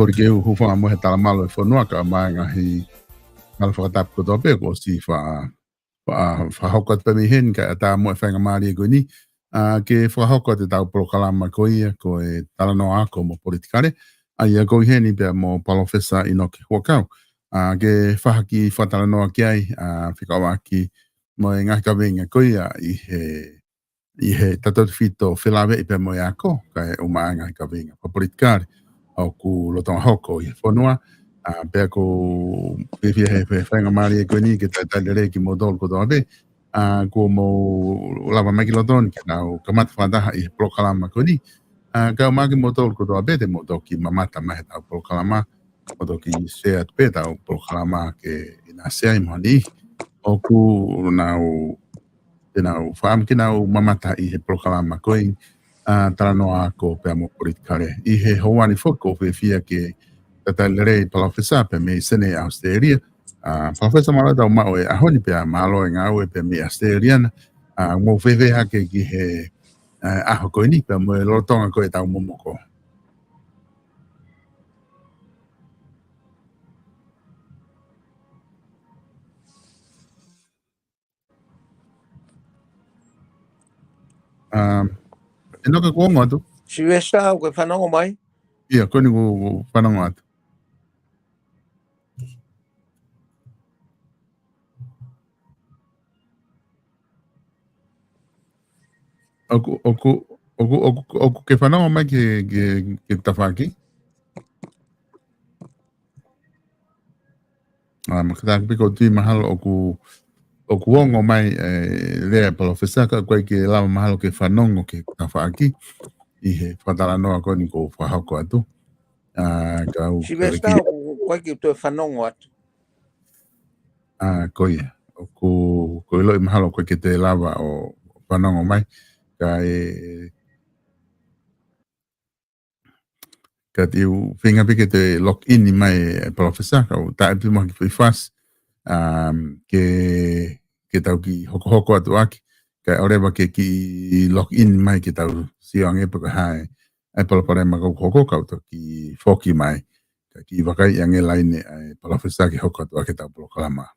Porque o Rufo mo hetala malo fo no ka manga hi alfa tap ko to pe ko si fa hokot pe mi hin ka ta mo fenga mali ko ni ke fa hokot ta proclama ko ia ko e tala no a como politicare ai ko heni pe mo professor inoki wakau ke fa ki fa tala no ki ai fika wa ki mo nga ka venga ko ia i he tato fito filave pe mo ya ko ka o manga ka venga pa politicare au ku lo tong hoko i fonua pe ko pe he fenga mali ko ni ke ta le ki modol ko do be ko mo lava makilodon ke na o kamat fada i proclama ko ni ka ma ki modol ko do be de modol ki mamata ma ta proclama modol ki se at pe ta proclama ke na se ai moni o ku nau te nau whaam ki nau mamata I he prokalama koe tala noa ko pe amo politikare. I he hoani whako pe fia ke tata lere palawhisa pe me sene Australia. Palawhisa marata o mao e ahoni pe a malo e ngau e pe me Australiana. Ngō whewhe hake ki he aho koe ni pe mo e lotonga koe tau momoko. E noka kua ngatu? Silvestre, koe whanongo mai? Ia, koe ni ko whanongo atu. Oku ke whanongo mai ke tawhaki? Makataka piko tui mahalo oku ongo mai lea palawhisa ka koe ke lama mahalo ke whanongo ke tawhaki. I he whatara noa koe ni ko whahako atu. Silvestre, koe ki tue whanongo atu. Koe, koe loi mahalo koe ke te lava o whanongo mai. Ka te whinga pike te lock in I mai palawhisa ka o tae pima ki whiwhas ke tau ki hoko atu aki. Ka orewa ke ki lock in mai ke tau siang e paka hae. Ai palapare ma kau hoko kau tau ki whoki mai. Ka ki wakai ange laine ai palawhisa ki hoko atu aki tau polokalama.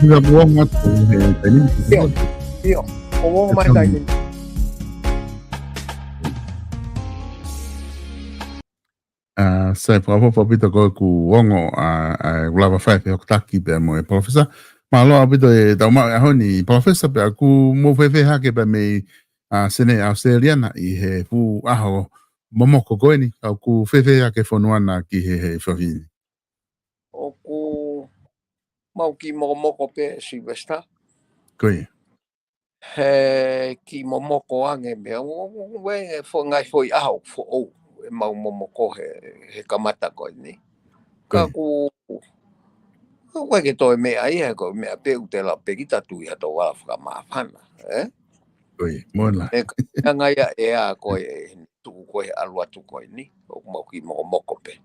Ia buong atu tani. Iyo, o mai tayo. Sai pa pito ko ku ongo lava fai pe taki pe mo e professor. Ma lo pito e tau ma honi professor pe ku mo fe ha ke pe me sene Australiana I he fu aho momoko ko ni ku fe ha ke fonuana ki he fafini. O ku mau ki momoko pe Silvestre. Koe. He ki momoko ange mea. We fo ngai foi aho fo o. E mau momoko he kamata koe ni. Ka ku we ke toi mea ia ko mea pe utela pe kita tu ia to wa fra mafana. Koe, mola. E ngai a koe tu koe alua tu koe ni. O mau ki momoko pe.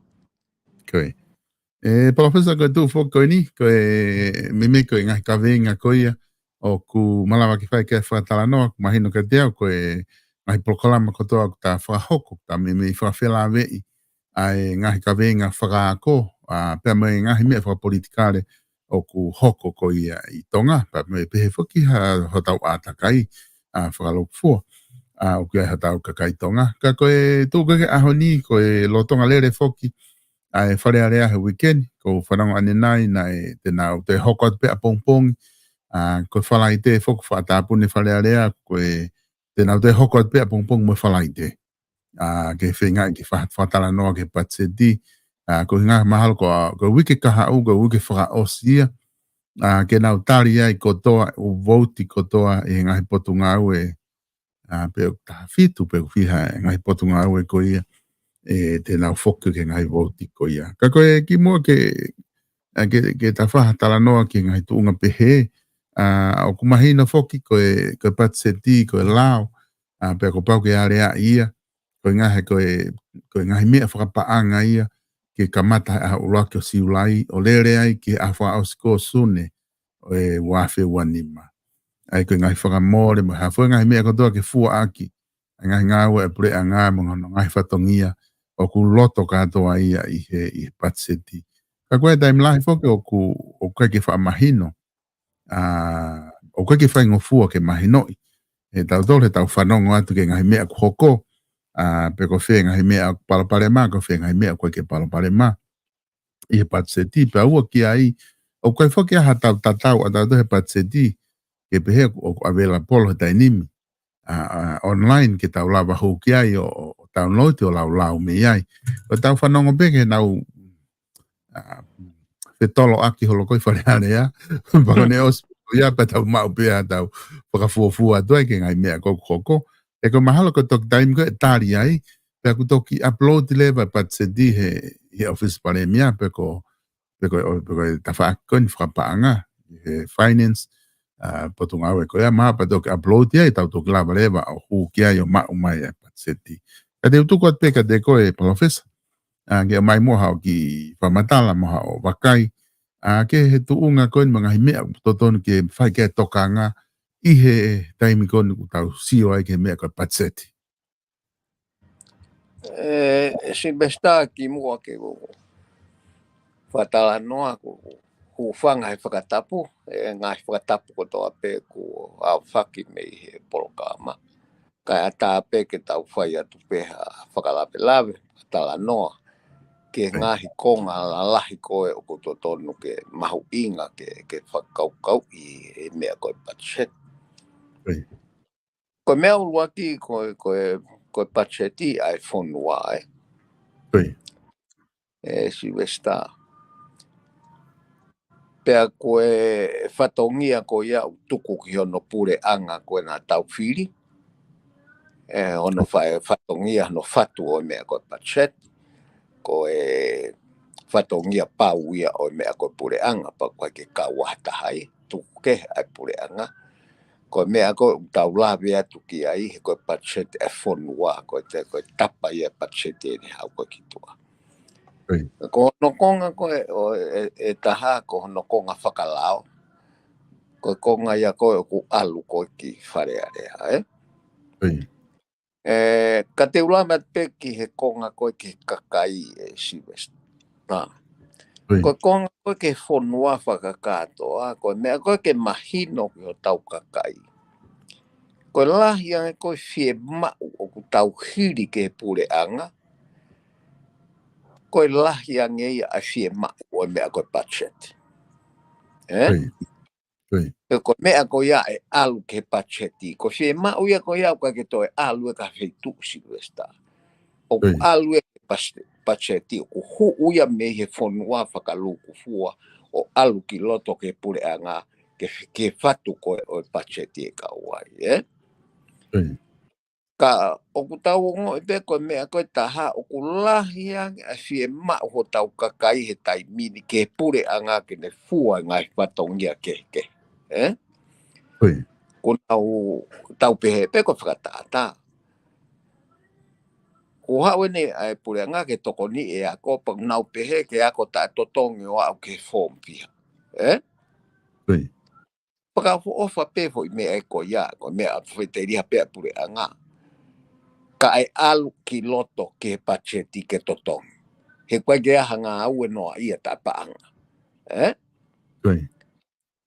Koe. Professor ko tu fo koe ni, koe mime koe ngai ka venga koe o ku malawa ki whai ke whatala noa, ku mahino ka teo koe ngai prokalama kotoa ku ta whahoko, ta mime I whawhela vei, ai ngai ka venga whakaako, pia mai ngai mea whapolitikare o ku hoko koe I tonga, pa me pehe whuki ha hotau ātakai, whakaloku fua, o kia hatau kakai tonga. Ka koe tūkake aho ni, koe lotonga lere whuki, ai wharearea he weekend, ko whanango ane nai, nai te nau te hoko atu pe a pongpong, ko whalai te whoku whaatapune wharearea, koe te nau te hoko atu pe a pongpong mo whalai te. Ke whenga ki whatala noa ke patseti, ko hinga mahalo ko wike kaha u, ko wike whaka osia, ke nau tari ai kotoa, o vouti kotoa e ngahi potu ngau e, pe o taha fitu, pe o whiha e ngahi potu ngau e ko ia, te nau whoku ke ngai voti ko ia. Ka koe ki mua ke ke ta fa tala noa ki ngai tuunga pehe o kumahina foki ko patseti ko lao pe ko pau ke area ia ko ngahe ko ngahe mea whakapaanga ia ke kamata a uraki o siulai o lere ai ke a wha ausko sune o e wafe wanima ai ko ngahe whakamore mo hafo ngahe mea kotoa ke fua aki ngahe ngawe e pure a ngahe mo ngahe whatongia o ku loto katoa ia i he patseti. Ka koe tai mlahi foke o koe ke whaamahino. O koe ke whaingofua ke mahinoi. E tau tole tau whanongo atu ke ngahi mea kuhoko. Pe ko whea ngahi mea palapare mā, ko whea ngahi mea koe ke palapare mā. I he patseti, pe aua ki ai. O koe foke aha tau tatau a tau he patseti. Ke pehe o avela polo he tainimi. Online ke tau lawa hou ki ai o download o lau me ai. O tau whanongo peke nau te tolo aki holo koi whare hane ia. Pakone os ia pa tau mau pia tau whakafuafua tuai ke ngai mea koko. E ko mahalo ko tok time ko e tari ai. Pe aku toki upload lewa pat se di he office pare mea pe ko ta whaakon whakapaanga he finance potunga awe ko ia maa pa toki upload ia i tau toki lava lewa o hu kia i o mau mai e pat se di. Ka te utuko at peka te koe professor. Ke mai moha o ki whamatala moha o wakai. Ke he tuunga koe mga hi mea totonu ke whai ke tokanga i he taimi koe nuku tau sio ai ke mea koe patseti. Silvestar ki mua ke whatala noa ko whanga he whakatapu. Ngai whakatapu ko toa pe ko au whaki mei he polokama. Kai ata pe ke tau whai atu peha whakalape lawe. Whatala noa. Ke ngahi konga la lahi koe o kuto tonu ke mahu inga ke whakaukau i mea koe patset. Koe mea uruaki koe patseti ai whonua ai. Silvestar. Pea koe whatongia koe iau tuku ki hono pure anga koe nā tau whiri. Ono whatongia no whatu o mea koe patseti. Ko e whatongia pau ia o mea koe pure anga pa koe ke kawata hai tuku ke ai pure anga ko mea koe tau lawe atu ki ai koe patset e whonua koe tapa ia patset e ni hau koe ki tua ko nokonga koe e taha ko nokonga whakalao koe konga ia koe ku alu koe ki wharearea ka te ulama pe ki he konga koe ki kakai Silvestar. Koe konga koe ke whonua whakakatoa, koe mea koe ke mahino ki o tau kakai. Koe lahi ange koe whie mau o ku tau hiri ke pure anga. Koe lahi ange ia a whie mau o mea koe patset. Ko mea ko ia e alu ke patseti. Ko whie mau ia ko ia ka ke toi alu e ka heitu Silvestar. O ku alu e patseti. O ku hu ia me he whonua whakaluku fua. O alu ki loto ke pure anga. Ke whatu koe o patseti e ka uai. Ka o ku tau ngo e pe koe mea koe taha. O ku lahi ange a whie mau ho tau kakai he tai mini ke pure anga ke ne fua ngai whatongia ke. Ko tau pehe pe ko whakatata. Ko hau ne ai pure anga ke toko ni e ako pa nau pehe ke ako ta totongi o au ke form pia. Paka ho ofa pe fo me e ko ia ko me a feteria pe pure anga. Ka ai alu ki loto ke patseti ke totongi. He koe ke hanga au e noa ia ta paanga.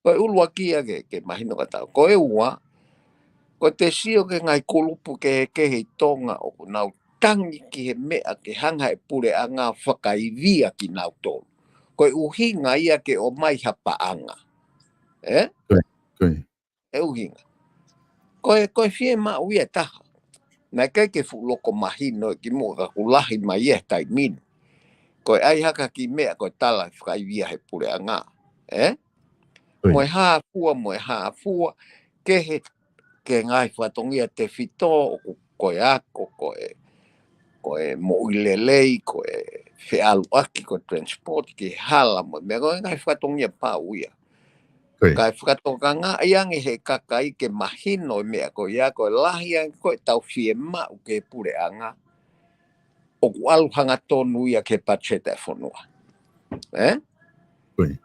Koe ulua kia ke mahino kata. Koe ua, koe te sio ke ngai kulupu ke hei tonga o nau tangi ki he mea ke hanga e pure anga whakaivia ki nau tolu. Koe uhinga ia ke o mai hapa anga. Uhinga. Koe whie mau ia taha. Nai kai ke fuloko mahino ki mua ka kulahi mai ia tai min. Koe ai haka ki mea koe tala whakaivia he pure anga. Moe haafua, ke ngai whatongia te whito, koe ako, koe mo ilelei, koe Fealu aki ko transport ke hala mo me ko ngai fatong ia pau ia Koe. kai whakatokanga yang he kakai ke mahino me ko ia ko lahi ang ko tau fiema o ke pure anga o alu hanga tonu ia ke pacheta fonua Koe.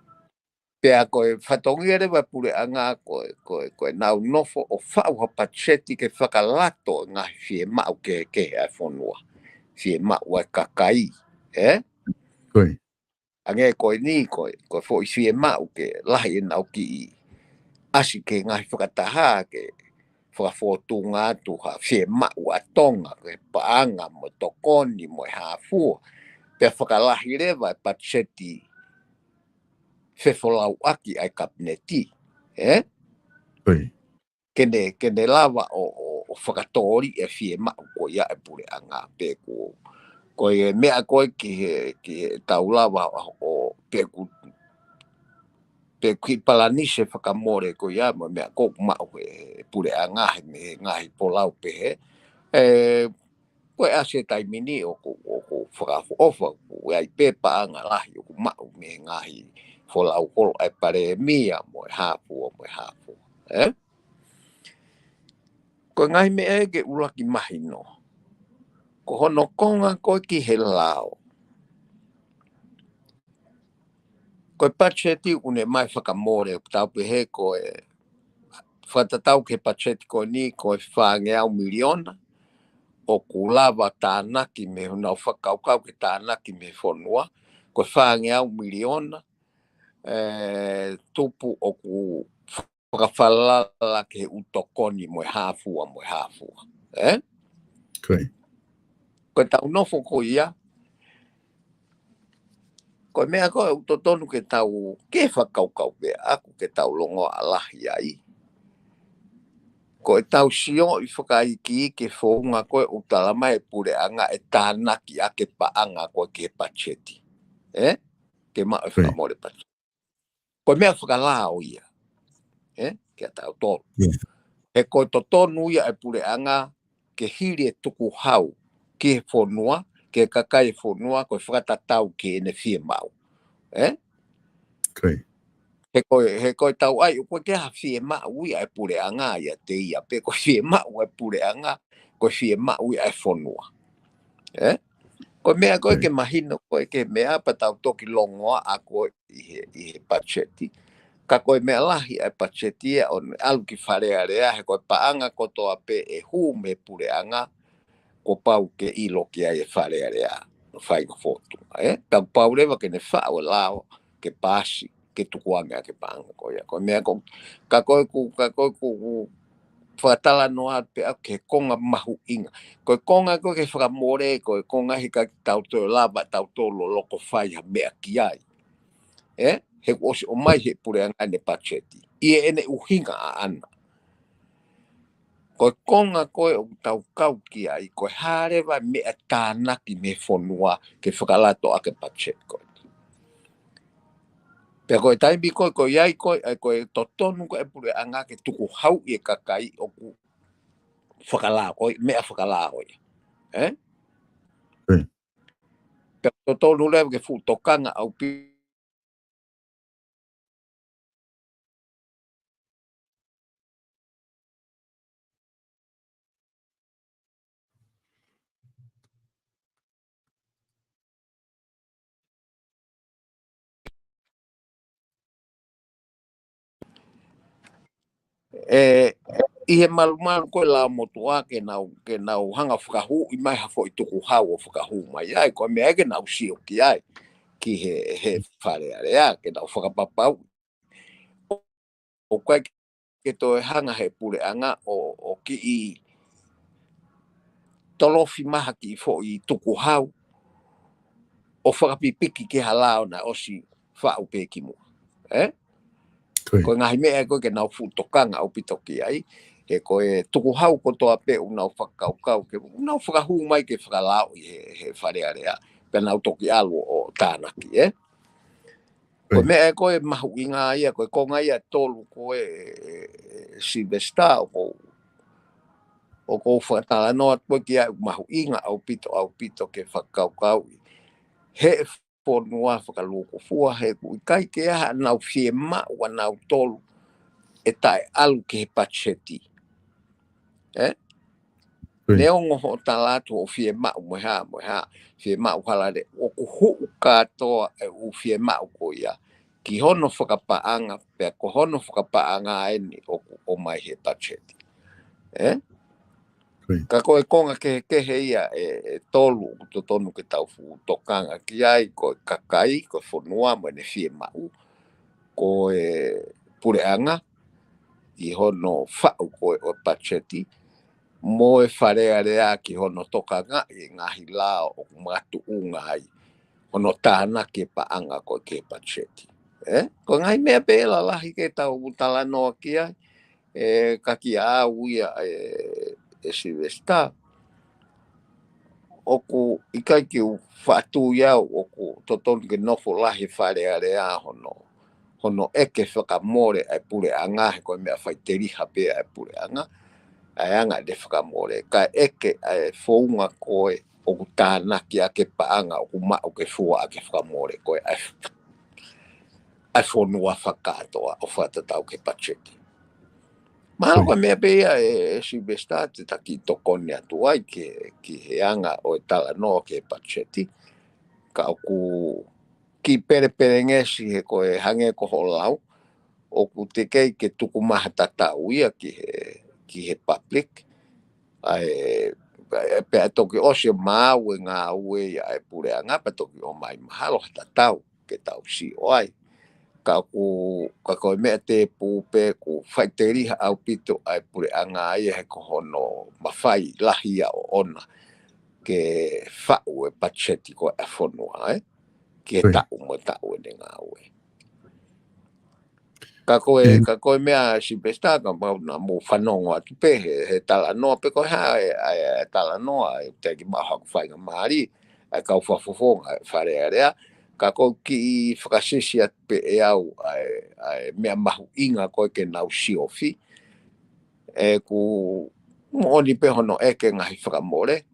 Pea koe whatongia rewa pure anga koe nau nofo o whau ha pacheti ke whakalato ngā fie mau ke a whonua. Fie mau e kakai. Koe. Ange koe ni koe fo i fie mau ke lahi e nau ki i asi ke ngā whakataha ke whakafotu ngā tu ha fie mau a tonga ke paanga mo tokoni mo e hāfua. Pea whakalahi rewa e pacheti whewholau aki ai kapneti. Koe. Kene lava o whakatori e fie mau ko ia e pure anga pe ko e mea koe ki he tau lava o peku palanise whakamore ko ia mo mea koku mau e pure anga he me ngahi polau pe he. Koe ase taimini o whakafo ofa ko ai pe paanga lahi o mau me ngahi folau kolo ai pare mia mo e hapua. Ko ngai me e ke ulaki mahino. Ko hono konga koe ki he lao. Koe pacheti une mai whakamore tau pe he koe whatatau ke pacheti koe ni koe whangea miliona o kulava tānaki me hunau whakaukau ke tānaki me whonua. Koe whangea miliona tupu o ku whakawhalala ke utokoni mo e hāfua. Koe. Koe tau nofo ko ia. Koe mea koe utotonu ke tau ke whakaukau pe aku ke tau longo alahi ai. Koe tau sio i whakaiki ke whounga koe utalama e pure anga e tānaki a ke paanga koe ke pacheti. Ke mao e whakamore pacheti. Koe mea whakalao ia. Ke tau tolu. E koe totonu ia e pure anga ke hiri e tuku hau ke whonua, ke kakai e whonua, koe whakatatau ke ene fie mau. Koe. He koe tau ai, koe ke ha fie mau ia e pure anga ia te ia, pe koe fie mau e pure anga, koe fie mau ia e whonua. Koe mea koe ke mahino, koe ke mea pa tau toki longoa a koe i he pacheti. Ka koe mea lahi e pacheti e on alu ki wharea rea, he koe paanga kotoa pe e hu me pure anga, ko pau ke ilo ki ai e wharea rea, whainga fotu. Tau pau rewa ke ne whao lao, ke pasi, ke tukuanga ke paanga koe. Koe mea ko, ka koe ku whakatala noa pe au ke konga mahu inga. Koe konga koe ke whakamore, koe konga hika ki tau tō lava, tau tō loko whai ha mea ki ai. He osi o mai he pure anga ne pacheti. Ie ene uhinga a ana. Koe konga koe o tau kau ki ai, koe harewa mea tānaki me whonua ke whakalato a ke pacheti koe. Pea koe taimi koe iai koe totonu koe pure anga ke tuku hau i e kakai o ku whakalao koe, mea whakalao koe. Pea totonu leo ke futokanga au pi i he malumalu koe la motua ke nau hanga whakahu i mai hafo i tuku hau o whakahu mai ai, koe mea ke nau sio ki ai, ki he wharearea, ke nau whakapapau. O koe ke toi hanga he pure anga o ki i tolofi maha ki i fo i tuku hau, o whakapipiki ke halao na osi whau pekimu. Koe ngahi mea koe ke nau futokanga au pitoki ai, he koe tuku hau ko toa pe unau whakaukau, ke unau whakahu mai ke whakalao i he wharearea, pe nau toki alu o tānaki, Koe mea koe mahu i ngā ia, koe konga ia tolu koe Silvesta o kou whakatala noa koe ki au mahu i ngā au pito ke whakaukau. he fonua whakaluku fua he kui kai ke aha nau fie mau a nau tolu e tai alu ki he pacheti. Ne ongo ho talatu o fie mau mo ha fie mau halare o ku hu katoa e u fie mau ko ia ki hono whakapaanga pe ko hono whakapaanga eni o mai he pacheti. Ka koe konga ke he ia e tolu to tonu ke tau fu tokanga ki ai ko kakai ko fonua mo ne fie mau ko e pureanga i hono whau ko o pacheti mo e wharea rea ki hono tokanga i ngahi lao o matu unga ai hono tāna ke paanga ko ke pacheti. Ko ngai mea pēla lahi ke tau utala noa ki ai kaki a uia e Silvesta oku ikai ki whatu iau oku totonu ke nofo lahi wharea rea hono eke whakamore ai pure anga he koe mea whaiteri hape ai pure anga ai anga de whakamore ka eke ai whounga koe oku tānaki a ke paanga oku mao ke fua a ke whakamore koe ai whonua whakatoa o whatatau ke pacheti. Mahalo ka mea pea e Silvesta te taki tokone atu ai ki he anga o e tala noa ke pacheti ka oku ki pere ngesi he koe hange ko holau oku te kei ke tuku maha tatau ia ki he public ai pe toki ose mau e ngā ue ia e pure anga pa toki o mai mahalo tatau ke tau si o ai ka koe mea te pupe ku whaiteri au pito ai pure anga ia he ko hono mawhai lahia o ona ke whau e pacheti ko e whonua ke tau mo tau e ngā ue. Ka koe mea Silvesta ka mau na mo whanongo atu pe he tala noa pe koe ha e tala noa e te ki maha ku whainga maari ai kau whafofonga e wharea rea ka koe ki whakasisi atu pe e au ai mea mahu inga koe ke nau siofi e ku mooni pe hono eke ngahi whakamore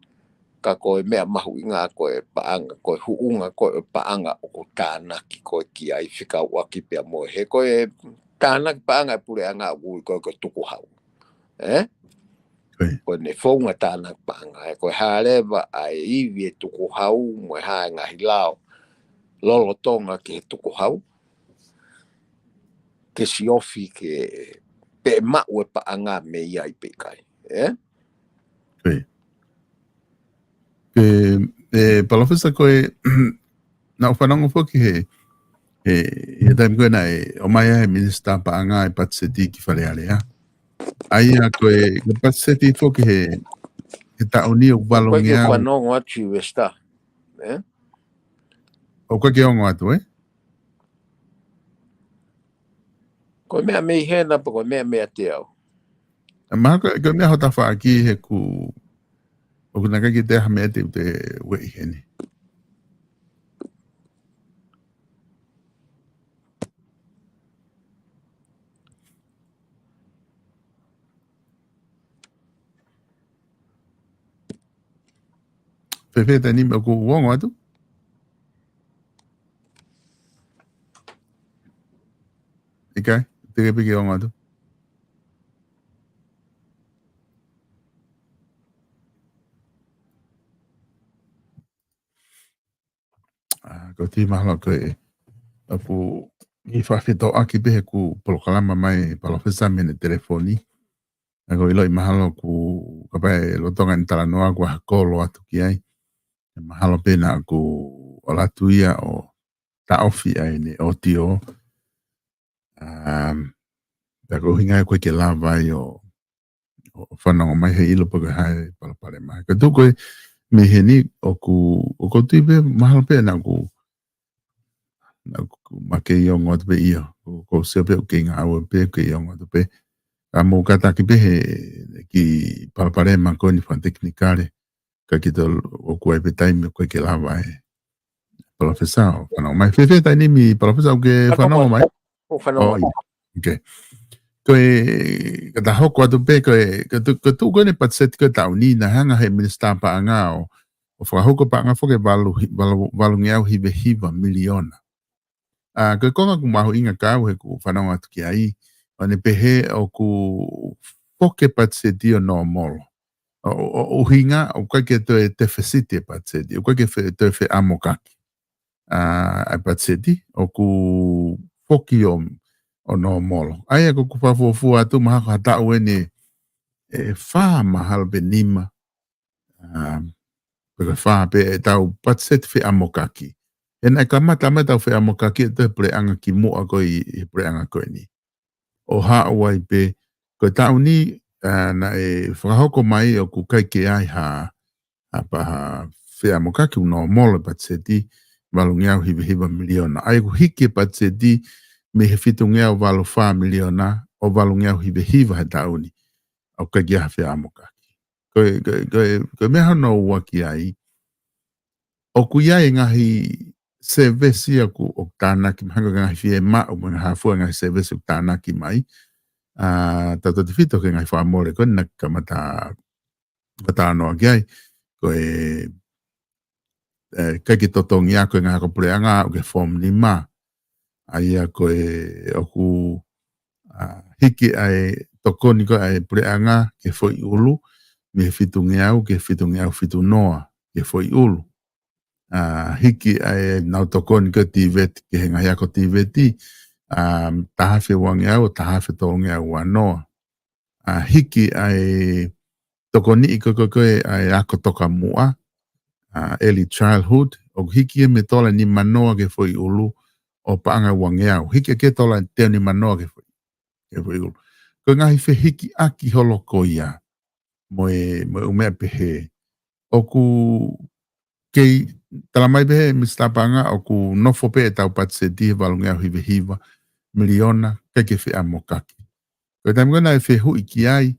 ka koe mea mahu inga koe paanga koe huunga koe paanga o ko tānaki koe ki ai whika waki pia moe he koe tānaki paanga e pure anga ui koe tuku hau koe ne whaunga tānaki paanga e koe hārewa ai iwi e tuku hau moe hae ngahi lao lolo tonga ke tuku hau ke siofi ke pe mau e paanga me iai pe kai Palofesa koe na whanongo whoki he taim koe na o mai he minister paanga e Patseti ki wharearea. Ai a koe Patseti whoki he taoni o walongi au. Koe ke whanongo atu Westa. O koe ke ongo atu Koe mea mei hena pa koe mea te au. Maha koe mea hota whaaki he ku o kuna kaki te hame te wei hene. Pepe tani me ku wongo atu? Ikai, te ke piki wongo atu? Ko ti mahalo koe apu i whawhito aki pehe ku polokalama mai palofesa mene telefoni. Ako ilo i mahalo ku kapai lotonga ni tala noa ku hakolo atu ki ai. Mahalo pena ku o latu ia o taofi ai ne o tio. Ako hinga koe ke lava ai o whanonga mai he ilo pake hae palapare mai. Ka tu koe me he ni o ku tipe mahalo pena ku make iongo atu pe ia ko se pe ke nga o pe ke iongo atu pe a mo kata ki pe ki palapare ma ko ni fan technicale ka ki to o ko pe time ko ke lava e professor no mai fe tani mi professor ke fano mai okay ko ka ho ko atu pe ko tu ko ne pat set ko tauni na hanga he minister pa nga o whakahoko paanga whake walu ngeau hiva miliona. Koe konga ku mahu inga kau he ku whanau atu ki ai, o ne pehe o ku whoke patseti o no molo. O hinga, o kai ke toe te whesiti e patseti, o kai ke toe whe amokaki. A patseti, o ku whoki o no molo. Aia ko ku whafuafu atu maha ka hatau ene e wha mahal be nima. Peka wha pe e tau patseti whe amokaki. Ena ka mata tau whe amokaki e te preanga ki mua koi i preanga koi ni. O haawai pe, ko tau ni na e whakahoko mai o ku kai ke ai ha paha whe amokaki uno molo patseti walungiau hiva miliona. Ai ku hiki patseti me he fitungiau walu wha miliona o walungiau hiva he tau ni. O kai ke whe amokaki. Koe meha no waki ai. O ku iai ngahi se vesi aku o tānaki mahanga ngahi fie mao mga hafua ngahi se vesi o tānaki mai. Tata te whito ke ngahi whaamore koe na kamata anoa ki ai. Koe kai ki totongi a koe ngaha ko pureanga o ke form ni ma. Aia koe oku hiki ai tokoni koe ai pureanga ke foi ulu. Me fitungi au ke fitungi au fitu noa ke foi ulu. Hiki ai nau tokoni ka tiveti ke henga hiako tiveti tahawhi wangi au tahawhi tongi au wanoa. Hiki ai tokoni i koe ai ako toka mua early childhood o hiki e me tola ni manoa ke foi ulu o paanga wangi au. Hiki ke tola teo ni manoa ke foi ulu. Ko ngahi fe hiki aki holo koia moe umea pehe. Oku kei talamai behe mistapanga o ku nofo pe e tau patseti walungia hiva miliona ke whi amokaki. Koe taimi kona e whi hui ki ai,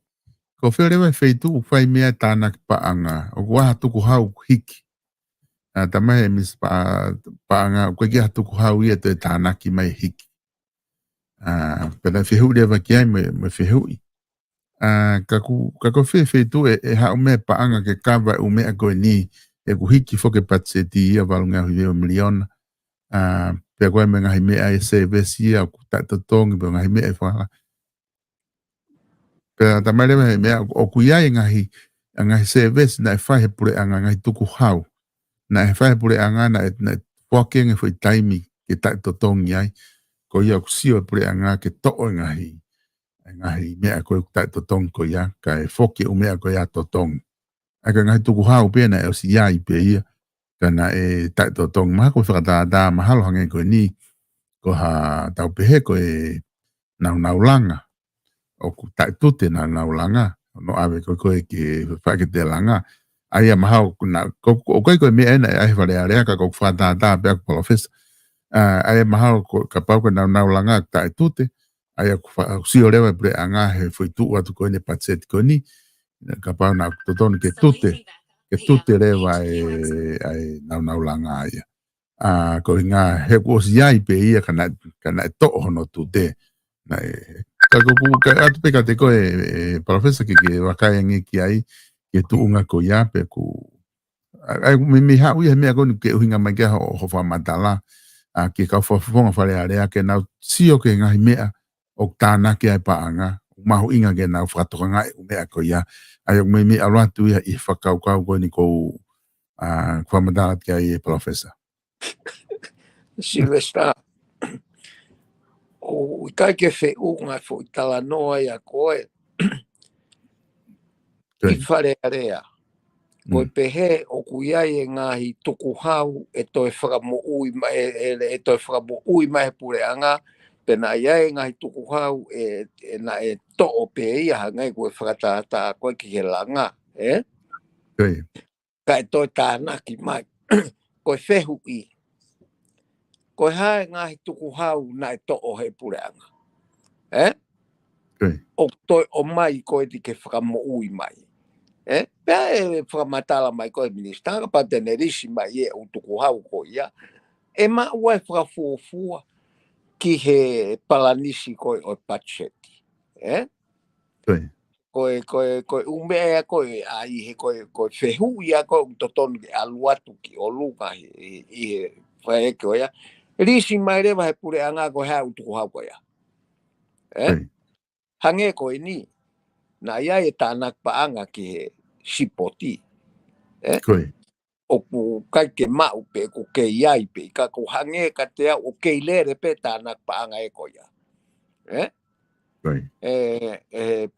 ko whi rewa e whi tu uwhai mea tāna ki paanga, o ku waha tuku hau hiki. Tamai e paanga, o koe ki hatuku hau ia te tāna ki mai hiki. Pena whi hui rewa ki ai me whi hui. Kako whi tu e hau mea paanga ke kawa umea koe ni, e ku hiki whoke patseti ia walungia hiva miliona. Pea koe me ngahi mea e se vesi au ku tatotongi, pea ngahi mea e whala. Pea tamai rewa mea o ku iai ngahi se vesi na e whahe pure anga ngahi tuku hau. Na e whahe pure anga na e whake nge whai taimi ke tatotongi ai. Ko ia ku sio pure anga ke to'o ngahi mea koe ku tatotongi ko ia, ka e whoke o mea koe a totongi. Aka ngahi tuku hau pia na e o si iai pe ia. Kana e taito tong maha ko whakatātā mahalo hange koe ni ko ha tau pehe ko e nau langa o ku taitute nau langa no awe koe ki whakete langa aia mahao o koe mea ena e ahi wale area ka ko whakatātā pia ko polofesa aia mahao ka pau ko nau langa taitute aia ku sio rewa pre anga he whaitu watu koe ne patseti koe ni ka pau na totoni ke tute rewa e nau langa aia. Ko inga he kuosi iai pe ia kana e to'o hono tute. Ka atu peka te koe profesa ke wakai ange ki ai ke tuunga ko ia pe ku me hau ia mea koni ke uhinga mai kia ho whamatala ke kau whafonga whare area ke nau sio ke ngahi mea o tāna ke ai paanga mahu inga ke nau whakatoka ngai mea ko ia ai o me alwatu ia i whakaukau koe ni kou whamatala ke ai profesa. Silvestra, o kai ke whi unga fo i tala noa ia koe i whare area. Koe pehe o kuiai e ngahi tuku hau e toi whakamo ui mai pure anga pena iai ngahi tuku hau na e to'o pe ia hangai koe whakatātā koe ki he langa. Ka e toi tānaki mai. Koe whehu i. Koe hae ngahi tuku hau na e to'o he pure anga. O toi o mai koe di ke whakamo ui mai. Pea e whakamatala mai koe minister, ka pa tene risi mai e o tuku hau ko ia. E ma ua e whakafuofua ki he palanisi koe o pacheti. koe umea koe ai he koe fehu ia koe toton ke aluatu ki oluka i he whae koe ia. Risi mai rewa he pure anga koe hea utuku hau koe ia. Hange koe ni, na ia e tānak paanga ki he sipoti. O ku kai ke mau pe ku ke iai pe, ka ku hange ka te au o ke lere pe tānak paanga e koe ia.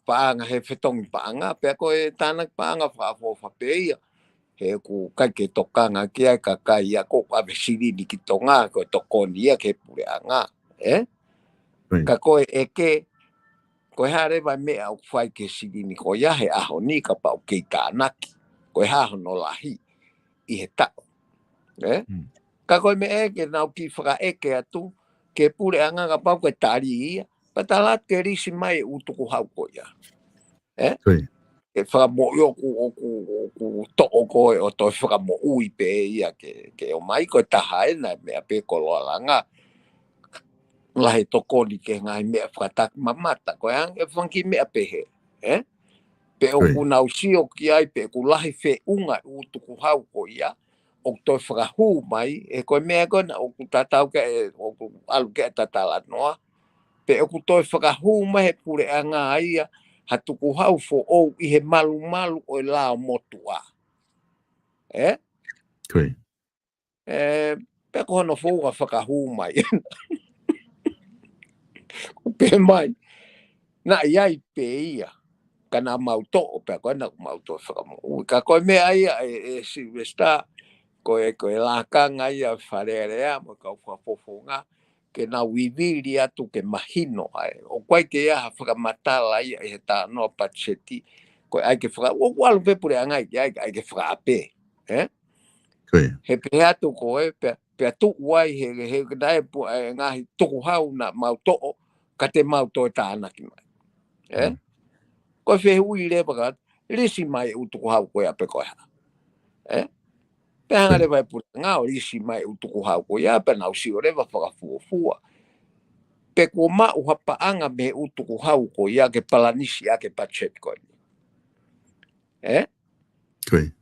Paanga he whetongi paanga, pe koe tānak paanga whaafo whapeia. He ku kai ke tokanga ki ai ka kai ia ko ave sirini ki tonga, koe tokoni ia ke pure anga. Ka koe eke, koe hare vai mea au whai ke sirini ko ia he aho ni ka pau kei tānaki. Koe haho no lahi i he tau. Ka koe me eke nau ki whaka eke atu, ke pure anga ka pau koe tari ia, patalat ke risi mai utuku hau ko ia. E whakamo i oku to'o koe o toi whakamo ui pe ia ke o mai koe tahae na mea pe koloa langa. Lahe tokoni ke ngai mea whakatak mamata koe ang e whanki mea pehe. Pe oku nau sio ki ai pe ku lahi whe unga utuku hau ko ia, o toi whakahu mai, e koe mea koe na oku tatau ke oku alu ke tatalat noa, pe oku toi whakahu mai he pure anga ia, ha tuku hau fo ou i he malu o lao motua. Pe ko hono fōga whakahu mai. Pe mai, na iai pe ia, ka na mauto, pe koe na mauto whakamu. Ka koe mea ia e Silvesta, koe lākanga ia wharearea, mo kau whafofonga, ke na wiviri atu ke mahino ai. O koe ke ia whakamatala ia e he tā noa patseti, koe ai ke whaka, o walu pepure angai ke ai ke whakaape. He pe atu koe, pe atu uai he nae pu ngahi tuku hau na mauto, ka te mauto e tānaki mai. Koe whehui rewa ka, risi mai utuku hau koe ape koe ha. Pe hanga rewa e pura ngao, risi mai utuku hau koe ape nau si o rewa whakafuafua. Pe ko mau hapaanga me utuku hau koe ia ke palanisi a ke pachet koe.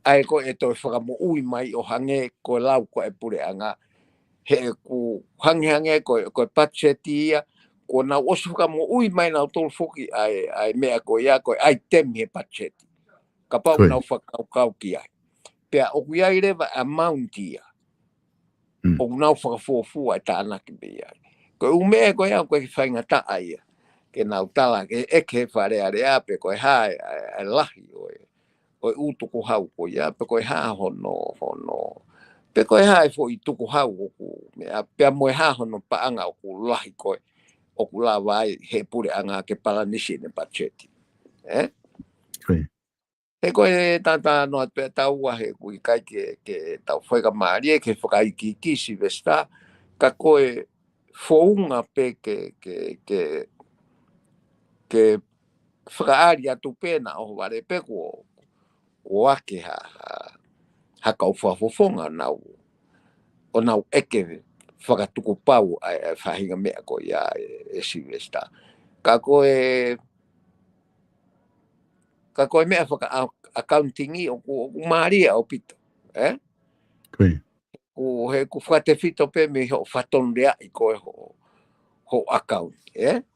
Ai koe e toi whakamo ui mai o hange koe lau koe e pure anga. He ku hange koe pacheti ia, ko nau osu whakamo ui mai nau tolu foki ai mea koe ia koe ai temi he pacheti. Ka pau nau whakau ki ai. Pea oku iai rewa amount ia. Oku nau whakafuafua e tānaki me iai. Koe umea koe au koe ki whainga taa ia. Ke nau tala ke eke wharearea pe koe hae ai lahi oe. Koe utuku hau koe ia, pe koe haa hono. Pe koe hae fo i tuku hau oku. Pea moe haa hono paanga oku lahi koe. Oku la vai he pure anga ke palanisi ne pacheti. He koe tata noa pe taua he kui kai ke tau whaika maari ke whakai ki kisi vesta. Ka koe founga pe ke whakaari atu pēna o ware pe ko ake ha kau whafofonga nau. O nau eke whakatuku pau ai whahinga mea ko ia e Silvesta. Ka koe mea whaka accountingi o ku maaria o pito. Ku whate fito pe me ho whatonrea i koe ho account.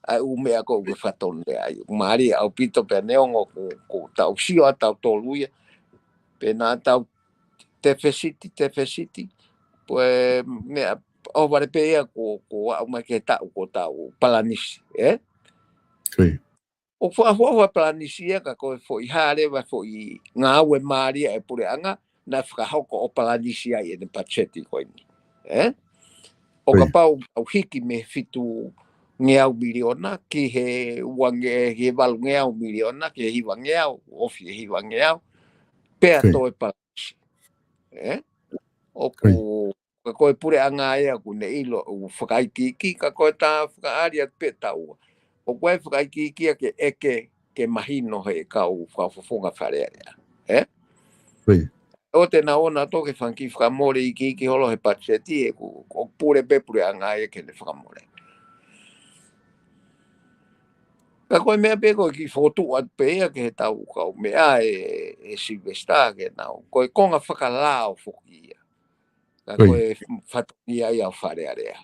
Ai mea ko whatonrea i. Maaria o pito pe neongo ko tau sio tau toluia. Pe nā tau tefesiti. Pues mea o wale pe ia ko au mai ke tau ko tau palanisi. O whaafua palanisi ia ka koe fo i hare wa fo i ngā ue maaria e pure anga na whakahoko o palanisi ai e ne pacheti koe ni. O ka pau au hiki me fitu ngeau miliona ki he wange he walu ngeau miliona ki he hiwa ngeau, ofi he hiwa ngeau, pea toi palanisi. O ka koe pure anga ea ku ne ilo u whakaikiki, ka koe tā whakaaria pe taua. O koe whakaikiki a ke eke ke mahino he kau whawhafonga wharearea. O te na ona toke whanki whakamore i ki holo he pacheti e ku pure pe pure anga ea ke ne whakamore. Ka koe mea pe koe ki fotu at pea ke he tau kau mea Silvestar ke nau. Koe konga whakalao whuki ia. Ka koe whatunia ia whare area.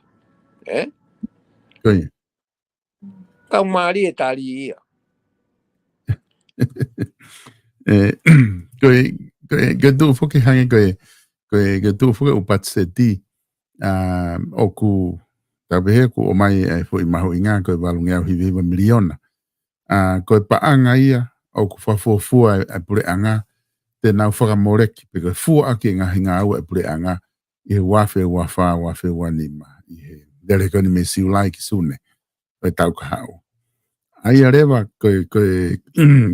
Koe. Kau maari e tari ia. Koe tu whuki hangi koe tu whuki upat seti oku tabehe ku o mai e fo i maho inga koe walungi au hiviva miliona. Koe paanga ia o ku whafuafua e pure anga te nau whakamoreki pe koe fua aki ngā hinga au e pure anga i he wafe wanima i he dere koni me siulai ki sune koe tau ka hau. Ai arewa koe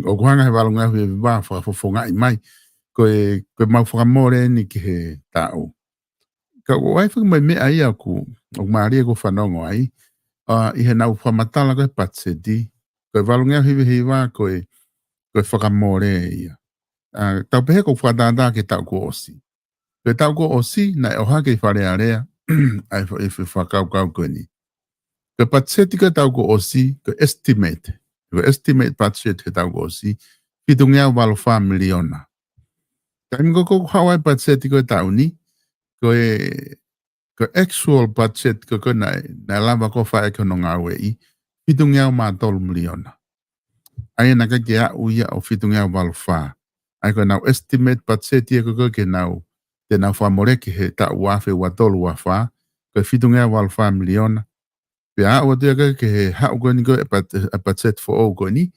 o kuhanga he walungi au hiviva whakafofonga i mai koe mau whakamore ni ki he tau. Ka o ai mai mea ia ku o maari e ko whanongo ai i he nau whamatala koe patsedi koe walungi au hiviva koe whakamore ia. Tau pehe ko whadada ke tau ko osi. Koe tau ko osi na e oha ke whare area ai whakau koe ni. Koe patsedi koe tau ko osi koe estimate. Koe estimate patsedi ke tau ko osi pitungia walo 5 miliona. Kaimi ko hawai patsedi koe tau ni koe actual budget koe na lava ko whae kono ngā wei pitungia ma 3 miliona. Ai na ka ke a uia o pitungia walo 5. Ai koe nau estimate budget ia koe ke nau te nau whamore ki he ta uafe wa tolu wa wha koe pitungia walo 5 miliona. Pe a ua tia koe ke he hau koe ni koe a budget for all koe ni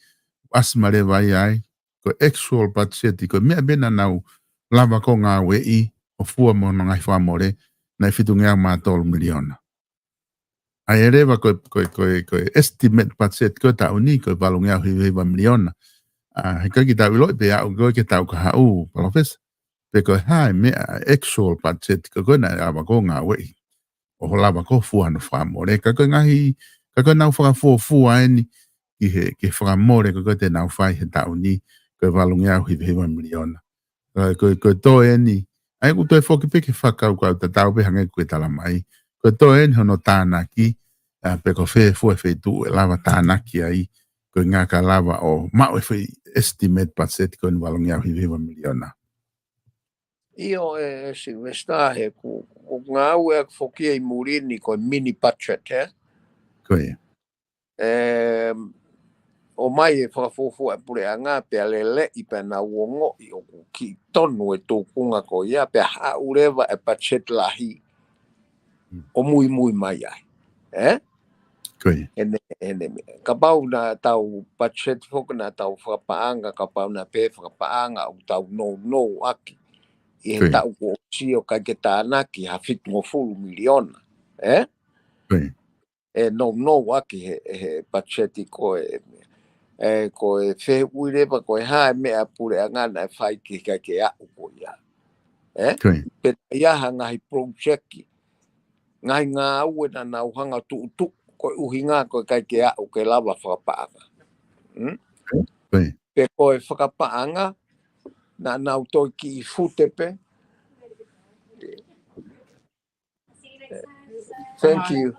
asimare vai ai koe actual budget koe mea bena nau lava ko ngā wei o fua mo ngai whamore na fitungia ma 3 miliona. Ai erewa koe estimate budget koe tau ni koe valungi au hiwa miliona. He koe ki tau iloi pe au koe ke tau ka hau palofes. Pe koe hae mea actual budget koe na awa ko ngā wei. O ho lava ko fua no whamore. Ka koe ngahi, ka koe nau whakafua eni ki whamore koe te nau whai he tau ni koe valungi au hiwa miliona. Koe to eni ai ku toi foki peke whakau kau ta tau pe hangai koe tala mai. Koe to en hono tānaki, pe ko whee fue whee tu e lava tānaki ai, koe ngā ka lava o mau e whee estimate budget koe ni walongi au hiviwa miliona. Io Silvestar he ku ngā ue foki e murini koe mini budget he. Koe. O mai e whakafofu e pure a ngā pia lele i pe na uongo i o ki tonu e tōkunga ko ia pe ha urewa e budget lahi o mui mai ai. Koe. Ka pau na tau budget foku na tau whakapaanga, ka pau na pe whakapaanga o tau no aki. I he tau ko si o kai ke tānaki ha fitu o 4 miliona. Koe. E no aki he budget i koe koe whee uirewa koe hae mea pure a ngana e whai ki kai ke au ko ia. Peta iaha ngahi projekti, ngahi ngā ue na nau hanga tu koe uhi ngā koe kai ke au ke lava whakapaanga. Pe koe whakapaanga, na nau toi ki I futepe. Thank you.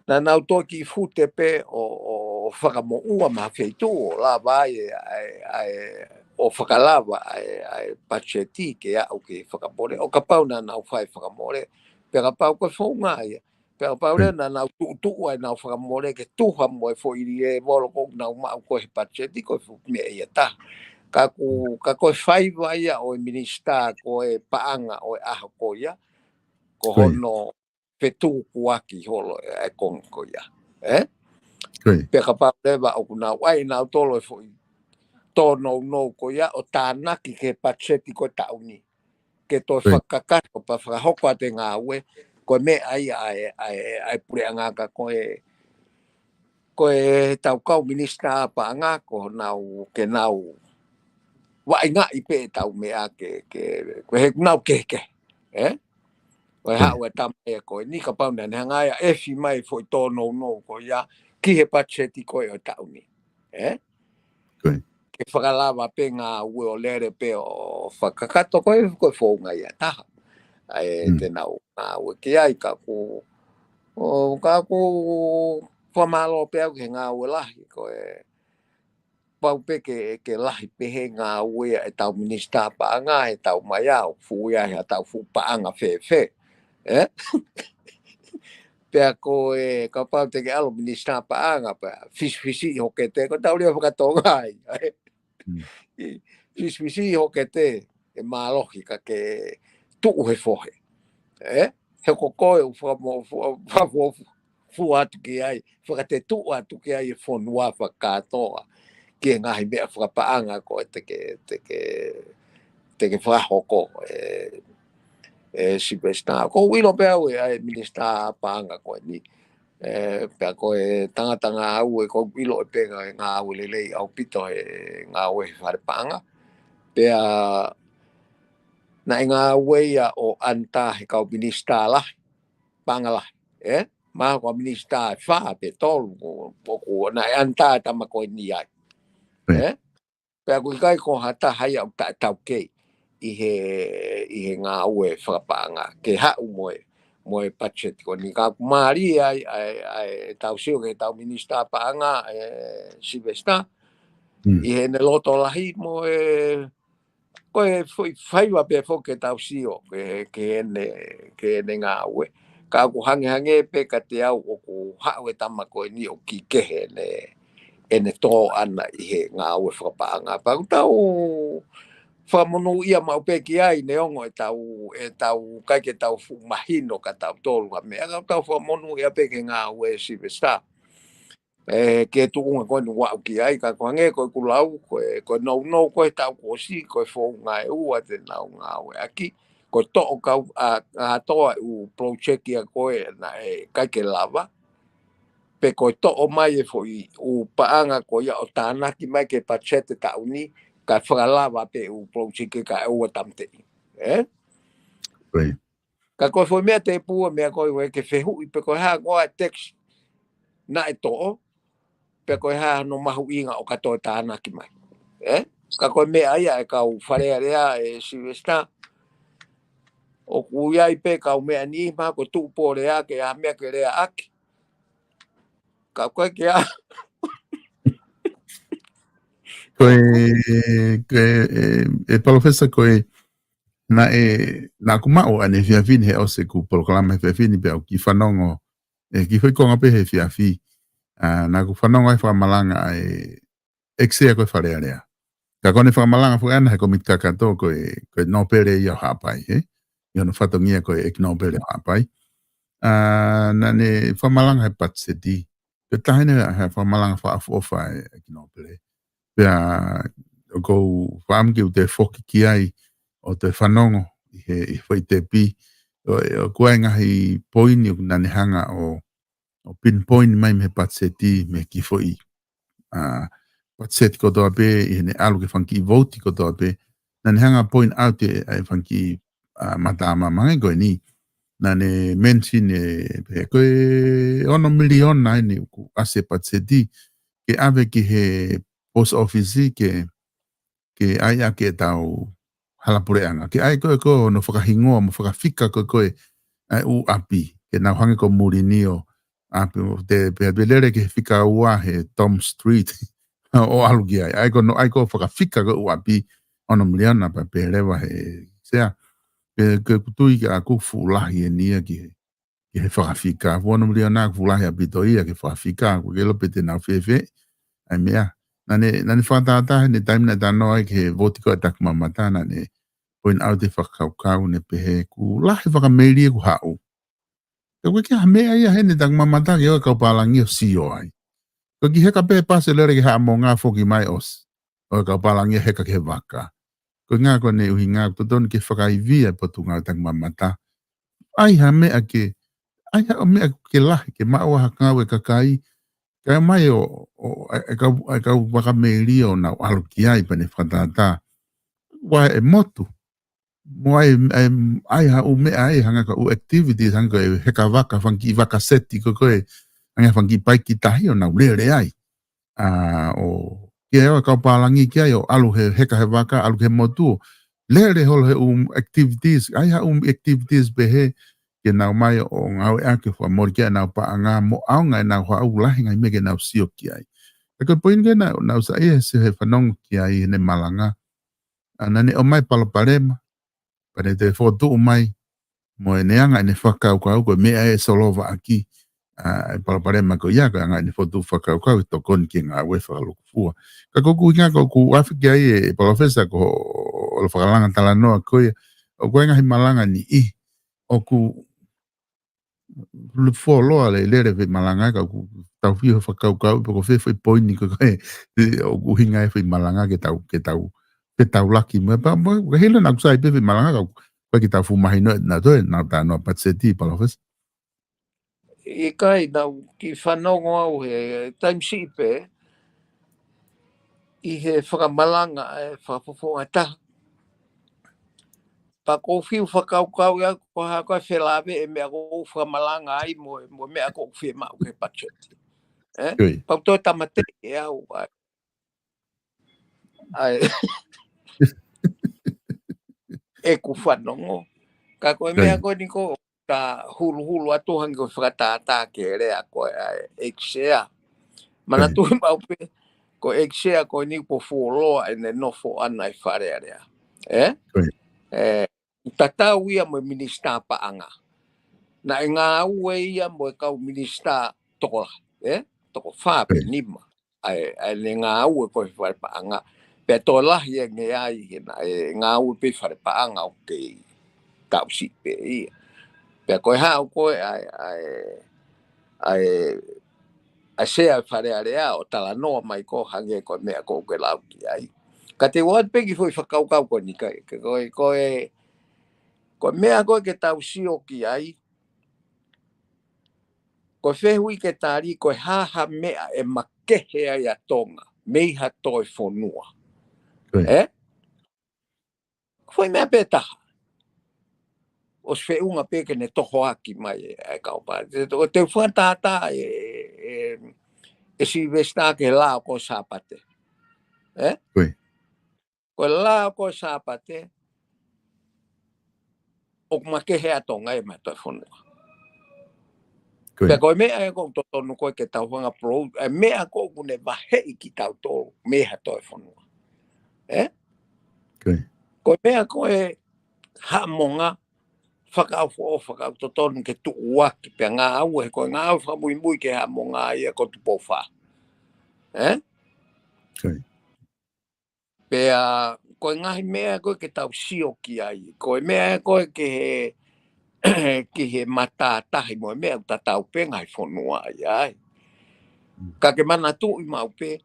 Na nau toi ki futepe o whakamo ua maha wheitu o la vai o whakalava ai pacheti ke au ke whakamore. O ka pau na nau whai whakamore. Pe ka pau koe whaunga ia. Pe ka pau na nau tu ai nau whakamore ke tuha mo e whoiri e wolo kou nau mau koe he pacheti koe whukmea ia ta. Ka koe whai vai o minista koe paanga o aho ko ia. Ko hono petu kuaki holo e konko ia. Pe ka pau lewa o kuna wai nau tolo e foi tō no ko ia o tānaki ke pacheti ko tauni. Ke tō whakakato pa whakahoko a te ngā ue ko me ai pure angaka koe tau kau minista pa ngā ko nau ke nau wai ngā I pe tau mea ko he nau keke. Koe hau e tamai koe ni ka pau na ngai e fi mai foi tō no ko ia ki he pacheti koe o tauni. Ke whakalava pe ngā ue o lere pe o whakakato koe whaunga ia taha. Te nau ngā ue ki ai ka ku whamalo pēu ke ngā ue lahi, ko e pau pe ke lahi pehe ngā ue e tau minista paanga, e tau mai au, fuia e tau fu paanga fe. Pea ko e ka pau te ke alo minista paanga, pea fisi i hoke te, ko tau lia whakatonga ai. Fisi i hoke te, e mālohi ka ke tuu he fohe. He kokoe u fu atu ki ai, whakate tuu atu ki ai e whonua whakatoa, ki e ngahi mea whakapaanga ko e te ke whahoko si pesta. Ko wilo pea ue ai minista paanga ko ni. Pea ko e tanga au e ko wilo e pega e ngā ue lelei au pito e ngā ue whare paanga. Pea na e ngā ue o anta he kau minista lahi, paanga lahi. Maha ko minista e wha pe tolu ko na e anta tama ko ni ai. Pea ko kai ko hata hai au tau kei i he ngā ue whakapaanga ke hau moe budget ko ni ka kumari ai tau sio ke tau minista paanga Silvesta i he ne loto lahi ko e whaiwa pe fo ke tau sio ke ene ngā ue ka ku hange pe ka te au o ku hau e tama ko ni o ki kehe ene tō ana i he ngā ue whakapaanga. Pau tau whamonu ia mau peki ai ne ongo e tau kai ke tau mahino ka tau tōlunga mea. Tau whamonu ia peki ngā ue Silvesta. Ke tukunga koe nu wau ki ai ka kohange koe kulau koe nou koe tau kosi koe fōu ngā e ua te nau ngā ue aki. Koe tō kau a toa u project ia koe na e kai ke lava. Pe koe to'o mai e foi u paanga ko ia o tānaki mai ke pachete tauni ka whakalawa pe u project ka ua tamte. Ka koe foi mea te pua mea koe ke whehui pe koe haa koe text na e to'o pe koe haa no mahu inga o katoa tānaki mai. Ka koe mea ia e kau wharea rea e Silvesta o kuiai pe kau mea ni maa ko tuupo rea ke a mea ke rea aki. Ka koe ke a. Koe e palofesa koe na kumao ane fiafini he ose ku proklama fiafini pe au ki whanongo ki hoi konga pe he fiafi na ku whanongo e whamalanga e eksea koe wharea rea. Ka kone whamalanga whaana he komit kakato koe nopere i au hapai i ono whatongia koe ek nopere au hapai. Na ne whamalanga he patseti pe tahine he whamalanga whaafofa e kinopere. Pea ko whaamki u te whoki ki ai o te whanongo i whai te pi o kua ngahi poini o nane hanga o pinpoint mai me patseti me ki whai patseti kotoa pe i hene alu ke whanki voti kotoa pe nane hanga point out e whanki matama mangai koe ni nane mention pe koe 1 milion nai ni ku ase patseti ke ave ki he post office ke ai ake tau halapureanga ke ai ko no whakahingoa mo whakawhika koe ai u api ke nau hange ko murinio api te peadwelere ke whika ua he Tom Street o alugi ai ko whakawhika ko u api ono miliona pa perewa he sea ke kutui ke aku fulahi e nia ki he whakawhika ono miliona aku fulahi api to ia ke whakawhika ko ke lope te nau whewhe ai mea nane whatata ne taime na tano ai ke votiko atak mamata nane point out te whakaukau ne pehe ku lahi whakameirie ku hau. Ka koe ke hamea ia hene tak mamata ke oa kaupalangi o sio ai. Ko ki heka pehe pase lere ke haa mo ngā whoki mai os. Oa kaupalangi heka ke waka. Ko ngā kone uhi ngā kutoni ke whakaivia potu ngā tak mamata. Ai hamea ke lahi ke maua hakau e kakai ka mai o ka wakameiri o na aluki ai pane whatata. Wa e motu. Mo ai ha u mea ai hanga ka u activities hanga e heka waka whanki waka seti ko koe hanga whanki pai ki tahi o na urere ai. O ke ewa kaupalangi ki ai o alu he heka he waka, alu he motu. Lere holo he activities, ai ha activities behe ke nau mai o ngau e ake wha mori kia nau pa anga mo au ngai nau wha au lahi ngai mege nau sio ki ai. E koe poin ke nau sa ia se he whanongo ki ai ne malanga. Nani o mai palaparema, pare te whotu o mai, mo e neanga ne whakau kau koe mea e solova aki. E palaparema ko ia koe anga ne whotu whakau kau i tokoni ki ngā ue whakaluku fua. Ka koku inga koku awhiki ai e palofesa ko o le whakalanga tala noa koe, o koe ngahi malanga ni i, o ku le foloa le lere fe malanga ka ku tau fio whakau kau ko fe foi poini ko koe o ku hinga e fe malanga ke tau laki me pa ko hele na kusai pe fe malanga ka ko ki tau fu mai no na to na ta no patseti palofes I kai nau ki whanongo au he taimsipe i he whakamalanga e whakapoponga taha. Pa ko fiu whakaukau ia ko ha koe whelawe e mea ko whakamalanga ai mo mea ko whia mau ke patseti. Pau toi tamate e au ai e ku whanongo. Ka koe mea koe ni ko ta hulu atuhan ko whakatata ke rea koe exea. Mana tuhi mau pe ko exea koe ni po fuoloa e ne nofo ana i whare area. Tatau ia mo minista paanga. Na e ngā ue ia mo e kau minista tokola. Toko whape nima. Ai ne ngā ue koe whare paanga. Pe to lahi e nge ai hina. E ngā ue pe whare paanga o kei tau si pe ia. Pe koe hao koe ai sea whare area o tala noa mai ko hange koe mea ko ke lau ki ai. Ka te wad pegi foi whakaukau koe ni kai. Koe mea koe ke tau sio ki ai. Koe whehui ke tāri koe haha mea e makehe ai a tonga. Meiha toi whonua. Foi mea petaha. O se unga peke ne toho aki mai e kaupa. O te whantātā e si vesta ke lao ko sāpate. Ko lao ko sāpate o makehe a tonga e mai toi whonua. Pea koe mea e kou totonu koe ke tau whanga pro, e mea kou kune wahei ki tau tō meha toi whanua. Koe mea koe hamonga, whakau totonu ke tuu waki, pea ngā au he koe ngā au whamui mui ke hamonga ia ko tupo wha. Pea koe ngahi mea koe ke tau sio ki ai, koe mea koe ke he ki he matatahi mo mea tatau pe ngai whonua ai. Ka ke mana tu i mau pe,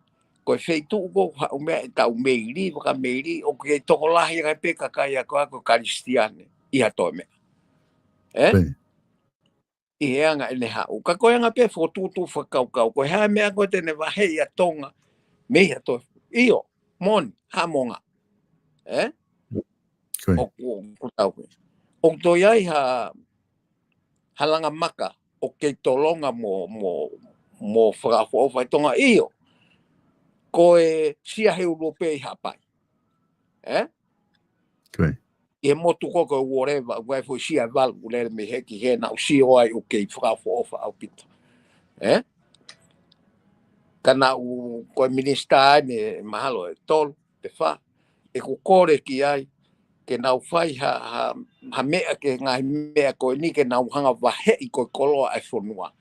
koe wheitu ko hau mea e tau meiri, waka meiri, o ke toko lahi kai pe kakai a koe ako karistiane, i hatoe mea. I heanga e ne hau. Ka koe anga pe whotutu whakaukau, koe hea mea koe tene wahei a tonga, mei hatoe, io, moni, hamonga. O tau koe. O toi ai halanga maka o kei tolonga mo whakawhawhai tonga io. Koe sia heu lope i hapai. I he motu koko whatever, wai fo sia valu lere me heki he nau si oai o kei whakawhawhai au pita. Kana u koe minista ne mahalo e tolu, te wha, e ko kore ki ai, ke nau whai ha mea ke ngai mea koe ni ke nau hanga wahe i koe koloa e whonua.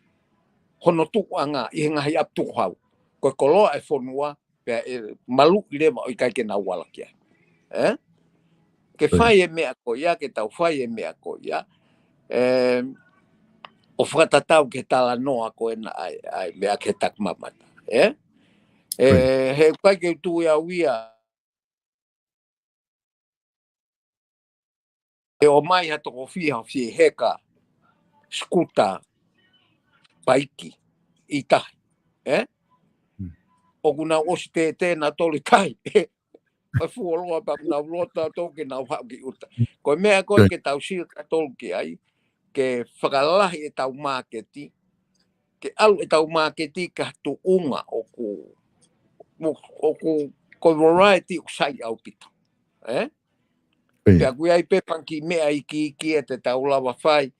Hono tuku anga i he ngahi ap tuku hau. Koe koloa e whonua, pia malu i lewa o i kai ke nau wala kia. Ke whai e mea koe ia, ke tau whai e mea koe ia. O whakatatau ke tala noa koe na ai mea ke tak mamata. He kai ke tu ia uia, e o mai ha toko whiha whi heka skuta paiki i tahi. O kuna osi tēnā toli kai. Ai fuoloa pa nau lota toke nau hau ki uta. Koe mea koe ke tau sika tolki ai, ke whakalahi e tau māketi, ke alu e tau māketi ka tu unga o ku variety o sai au pita. Pea kui ai pepanki mea i ki e te tau lawa whai,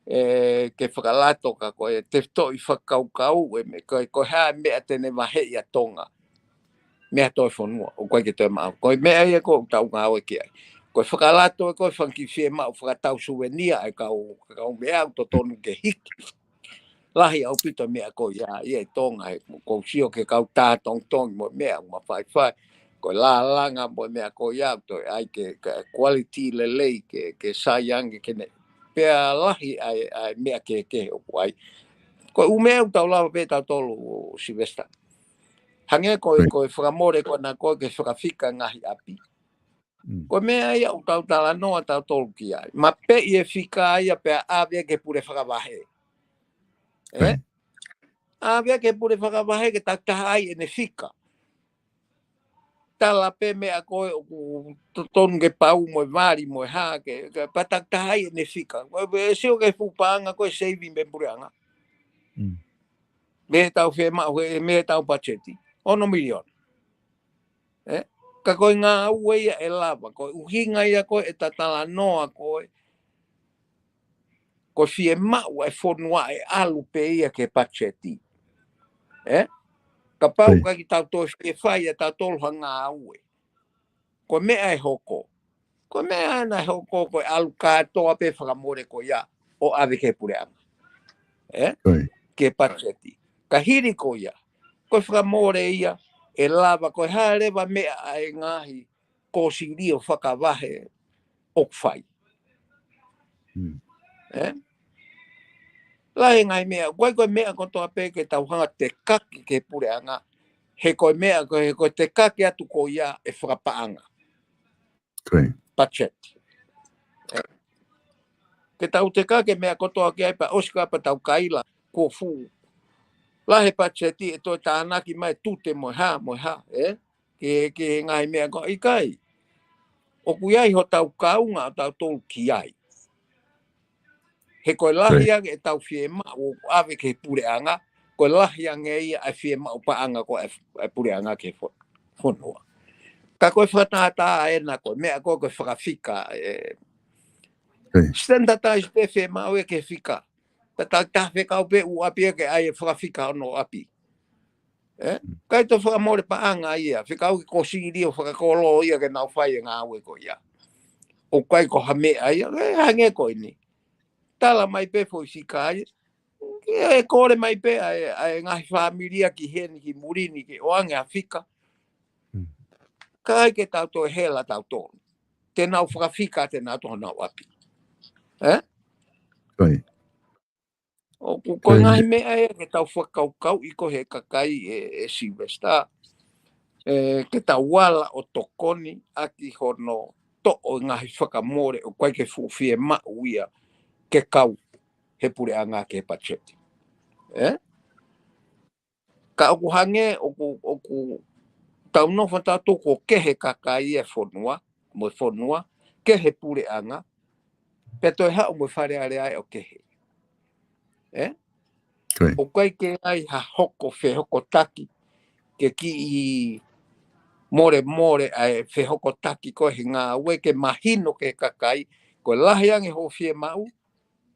ke whakalato ka koe te toi whakaukau me koe hea mea tene mahe ia tonga mea toi whanua o koe ke toi maa koe mea ia ko tau ngā oe ki ai koe whakalato koe whanki whie maa whakatau suwenia ai kau mea au to tonu ke hiki lahi au pito mea koe ia tonga ko sio ke kau tā tong mo mea ma whai ko la langa mo mea ko ia to ai ke quality le lei ke sayang ke ne pea lahi ai mea ke o ai ko u mea tau lava pe tau tolu Silvesta hange ko whakamore ko na ko ke whakawhika ngahi api ko mea ia u tau tala noa tau tolu ki ai ma pe i e whika ia pea avea ke pure whakawahe avea ke pure whakawahe ke tak taha ai e ne whika tala pe mea koe o tonu ke pau mo vari mo ha ke patak tai ne fika koe se o ke fupanga koe saving me puranga me tau fe ma me tau pacheti ono milion ka koe ngā ue ia e lava koe uhinga ia koe e tatala noa koe fie mau e fonua e alu pe ia ke pacheti ka pau ka ki tau to fie fai e tau tolu ngā ue ko mea e hoko. Ko mea ana e hoko ko alu katoa pe whakamore ko ia o ave ke pureanga. Ke pacheti. Ka hiri ko ia. Ko whakamore ia e lava ko harewa mea e ngahi ko sirio whakawahe o whai. Lahe ngai mea. Koe mea ko toa pe ke tauhanga te kaki ke pureanga. He koe mea ko te kaki atu ko ia e whakapaanga. Pacheti. Ke tau te kake mea kotoa ki ai pa oska pa tau kaila ko fu. Lahe pacheti e toi tānaki mai tute mo ha ke ngai mea ko i kai. O kuiai ho tau kaunga tau tolu ki ai. He koe lahi age e tau fie ma o ave ke pureanga. Koe lahi age ia e fie ma o paanga ko e pureanga ke whonua. Ka koe whatata e na koe mea koe whakawhika standardize pe fe mau e ke fika. Ta fe kau pe u api ke ai whakawhika no api. Kai to whakamore pa anga ia. Whikau ki kosiri o whakakolo ia ke nau whai e ngā ue ko ia. O kai ko hame ai, hange ko ini. Tala mai pe fo fika ai. E kore mai pe ai ngahi whamiria ki heni ki murini ki oange a fika. Kai ke tau to hela tau tonu. Te nau whakawhika te nau toha nau api. O ko ngai mea e ke tau whakaukau i ko he kakai e Silvesta. Ke tau wala o tokoni aki hono to o ngahi whakamore o koe ke fuwhie mau ia ke kau he pureanga ke pacheti. Ka oku hange oku tau no whatato ko ke he kakai e whonua, mo whonua, ke he pureanga, pe toi hao mo whare are ai o ke he. O kai ke ai ha hoko whe hoko taki ke ki i more ai whe hoko taki ko he ngā ue ke mahino ke kakai ko lahi ange ho whie mau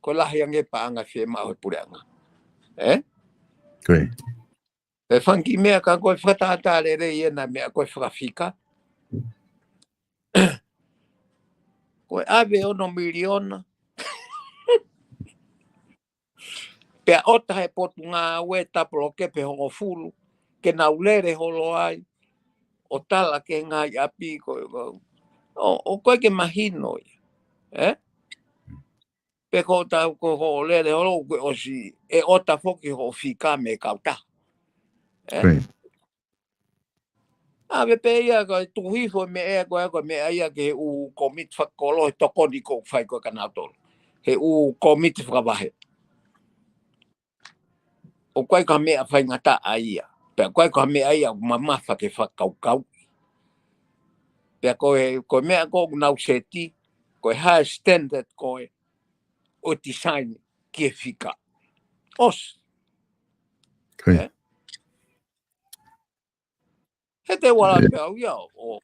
ko lahi ange paanga whie mau he pureanga. E whanki mea ka koe whatatare re iena mea koe whakawhika. Koe ave ono miliona. Pea ota he potu ngā ue tapolo ke pe hongo fulu. Ke naulere holo ai. O tala ke ngai api koe. O koe ke mahino. Pe ko tau ko ho lere holo koe osi. E ota foki ho whika me kauta. Ave pe ia koe tuhifo me ea koe me ia ke u komit whakolo he tokoni ko whai koe kanatolo. He u komit whakawahe. O koe ka mea whai ngata a ia. Pea koe ka mea ia mamawha ke whakaukau. Pea koe mea koe nau seti, koe high standard koe o design ki e whika. Os. He te wala pea au ia o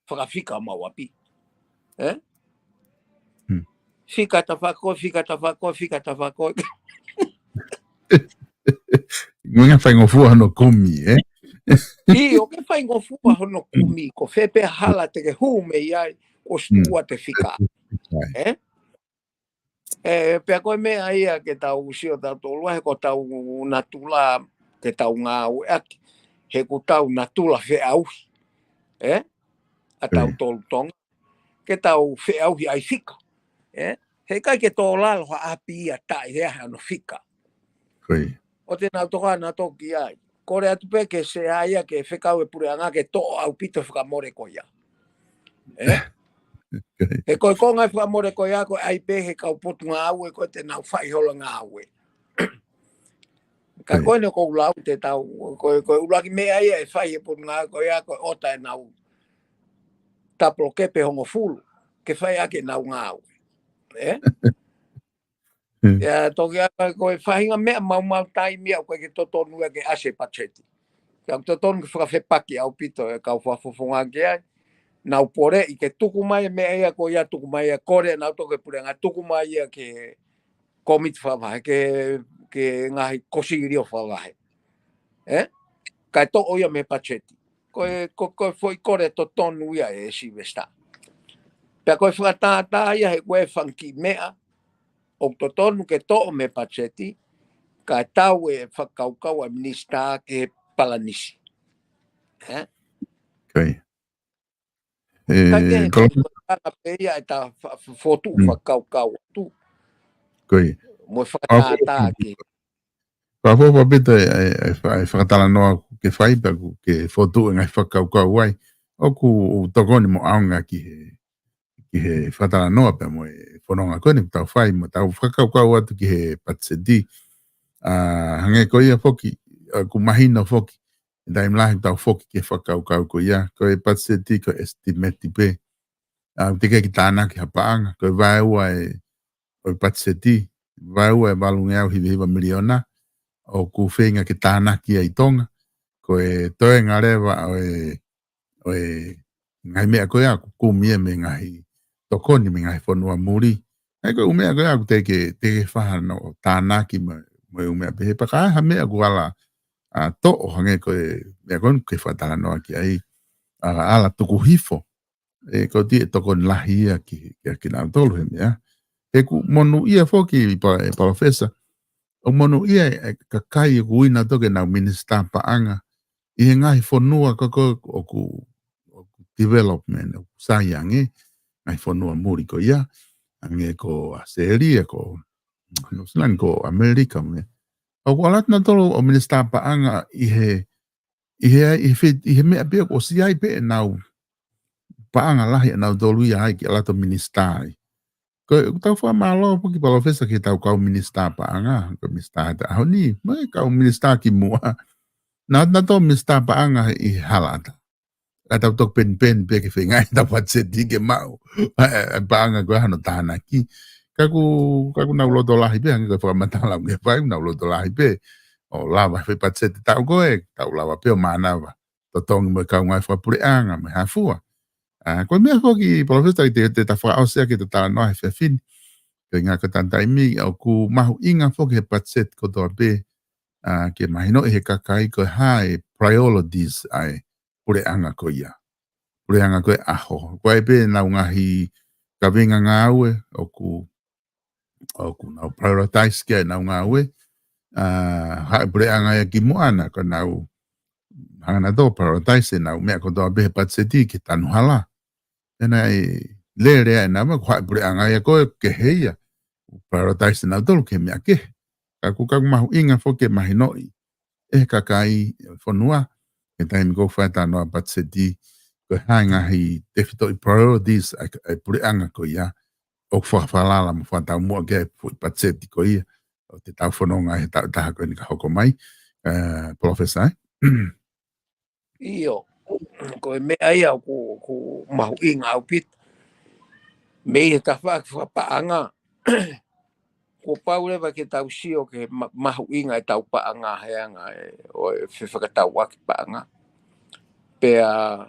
whakawhika mau api. Fica tawhako. Ngunga whai ngofua no kumi, I, o ke whai ngofua hono kumi, ko whepe hala te ke hume iai, o stua te whika. Pea koe mea ia ke tau usio tau tolua, he ko tau natula ke tau ngā ue ati. He ko tau natula whe auhi. A tau tolu tonga. Ke tau whe auhi ai whika. He kai ke tō lalo ha api ia tai hea ano whika. O te nau toka na toki ai. Kore atu pe ke se aia ke whekau e pure anga ke tō au pito whakamore ko ia. He koe konga whakamore ko ia ko ai pe he kau potu ngā aue ko te nau whai hola ngā aue. Ka koe ne kou lau te tau, koe ulaki mea ia e whai he potu ngā ko ia ko ota e nau taplo kepe hongo fulu. Ke whai ake nau ngā aue. Ya toki aka koe whahinga mea mau tai mea koe ke totonu e ke ase pacheti. Ka totonu ke whakawhepaki au pito e kau whafofonga ke ai. Nau pore i ke tuku mai mea ia ko ia tuku mai ia kore nau toke pure ngā tuku mai ia ke komit whawahe ke ngahi kosigirio whawahe. Kai to oia me pacheti. Koe foi kore totonu ia e si vesta. Pea koe whakatata ia he koe whanki mea. O totonu ke to'o me pacheti, ka tau e whakaukau a minista ke palanisi. Okay. Ka ke he kaka peia e ta fotu whakaukau tu. Okay. Mo whakatata ke. Pafo papito e whakatala noa ke whaipa ke fotu e ngai whakaukau wai. Oku tokoni mo aunga ki he whatara noa pe mo e whanonga koe ni tau whai mo tau whakaukau atu ki he patsedi hange ko ia foki ku mahina foki dai mlahi tau foki ke whakaukau ko ia ko e patsedi ko estimati pe te ke ki tāna ki hapaanga ko e vaiua e patsedi vaiua e valunga au hiva miliona o ku whenga ki tāna ki ai tonga ko e toe ngarewa o e ngai mea ko ia ku mia me ngahi tokoni me ngai whanua muri. Ai koe umea koe aku teke whahano tānaki mo umea pehe paka ha mea ku ala to'o hange koe mea koe ke whatara noa ki ai ala tuku hifo. Ko ti e tokoni lahi ia ki nau tolu he mea. E ku monu ia foki e profesa. O monu ia e kakai e kuina toke nau minister paanga. I he ngahi whanua kako o ku development o sayangi. Ngai whanua muri ko ia, ange ko Australia, ko New Zealand, ko Amerika. O ko alat na tolo o minister paanga i he mea pia ko siai pe nau paanga lahi nau tolu ia hai ki alato minister. Ko tau wha malo po ki palofesa ki tau kau minister paanga, ko minister ta honi, mai kau minister ki mua. Na to minister paanga i halata. Atau tok pen pe ke whengai ta patseti ke mau paanga koe hano tāna ki kaku nau loto lahi pe hangi koe whakamatalau nge whai nau loto lahi pe o lawa whi patseti tau koe tau lawa pe o manawa totongi mo kau ngai whapureanga me hafua koe mea koki profesa i te whakaosea ki te tāna noa he whewhini koe ngā katantai mi au ku mahu inga whoki he patseti kotoa pe ke mahino i he kakai koe hae priorities ai pure anga ko ia. Pure anga koe aho. Koe pe nau ngahi ka vinga ngā ue o ku nau prioritize kia nau ngā ue. Hae pure anga ia ki moana ko nau hangana tō prioritize nau mea ko tō behe patseti ki tanu hala. Tēnā le rea e nama ko hae pure anga ia koe ke heia. Prioritize nau tolu ke mea ke. Kaku mahu inga fo ke mahi noi. Kakai whanua. E taimi ko whaita noa patseti ko hae ngahi defito i priorities ai pure anga ko ia o whawhalala mo whaitau mua ke patseti ko ia o te tau whanonga he tau taha ko ni ka hoko mai professor Iyo ko e mea ia ku mahu inga au pit me i ta whapaanga ko paurewa ke tau sio ke mahu inga e tau paanga heanga o e whakatau waki paanga. Pea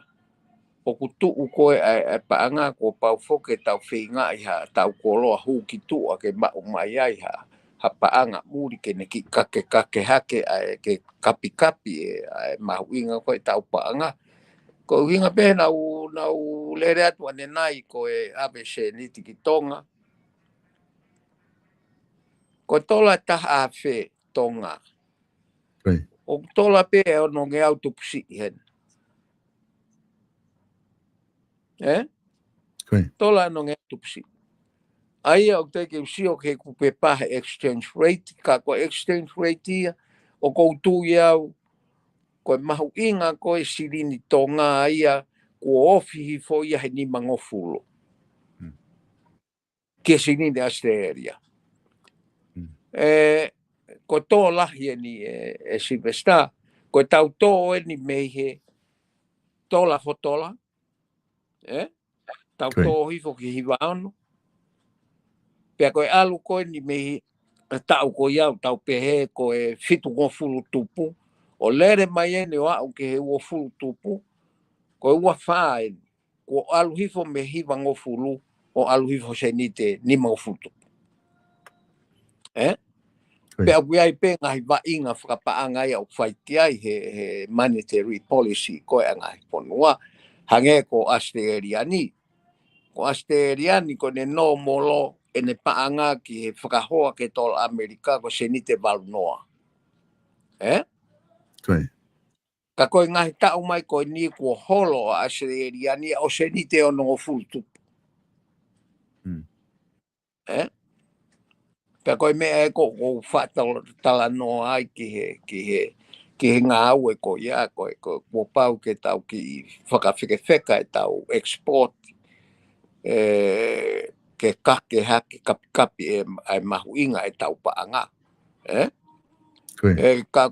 o kutu ko e paanga ko pau foke tau whinga i ha tau koloa hu ki tu a ke mau mai ai ha paanga muri ke ne ki kake hake ke kapi e mahuinga ko e tau paanga ko hinga pe na u lere atu ane nai ko e ABC ni tiki tonga ko tola taha a whe tonga o tola pe e ono nge autopsi hen tola no nge autopsi ai o te ke si o ke kupe pahe exchange rate ka ko exchange rate ia o koutu iau ko mahu inga ko e sirini tonga ia ko ofi fo ia he ni mangofulo ke sirini Australia ko tō lahi ni e Silvestar, ko tau tō e ni meihe tōla fotola, tau tō hifo ki hiwa anu, pia koe alu koe ni meihe tau ko iau, tau pehe ko e fitu ngofulu tupu, o lere mai e ne o au ke he uofulu tupu, ko e ua whaa e ko alu hifo me hiwa ngofulu, o alu hifo se ni te ni ngofulu tupu. Pe au ai pe ngai va inga whakapaanga ia o whaiti ai he monetary policy ko e ngai ponua hange ko Australiani. Ko Australiani ko ne no molo e ne paanga ki he whakahoa ke tol Amerika ko se ni te valunoa. Ka koe ngai tau mai ko ni ko holo Australiani o se ni te ono fultu. Ka koe mea e ko whatala no ai ki he ngā au e ko ia, ko pau ke tau ki whakawhekewheka e tau export ke kake hake kapi e mahu inga e tau paanga. Ka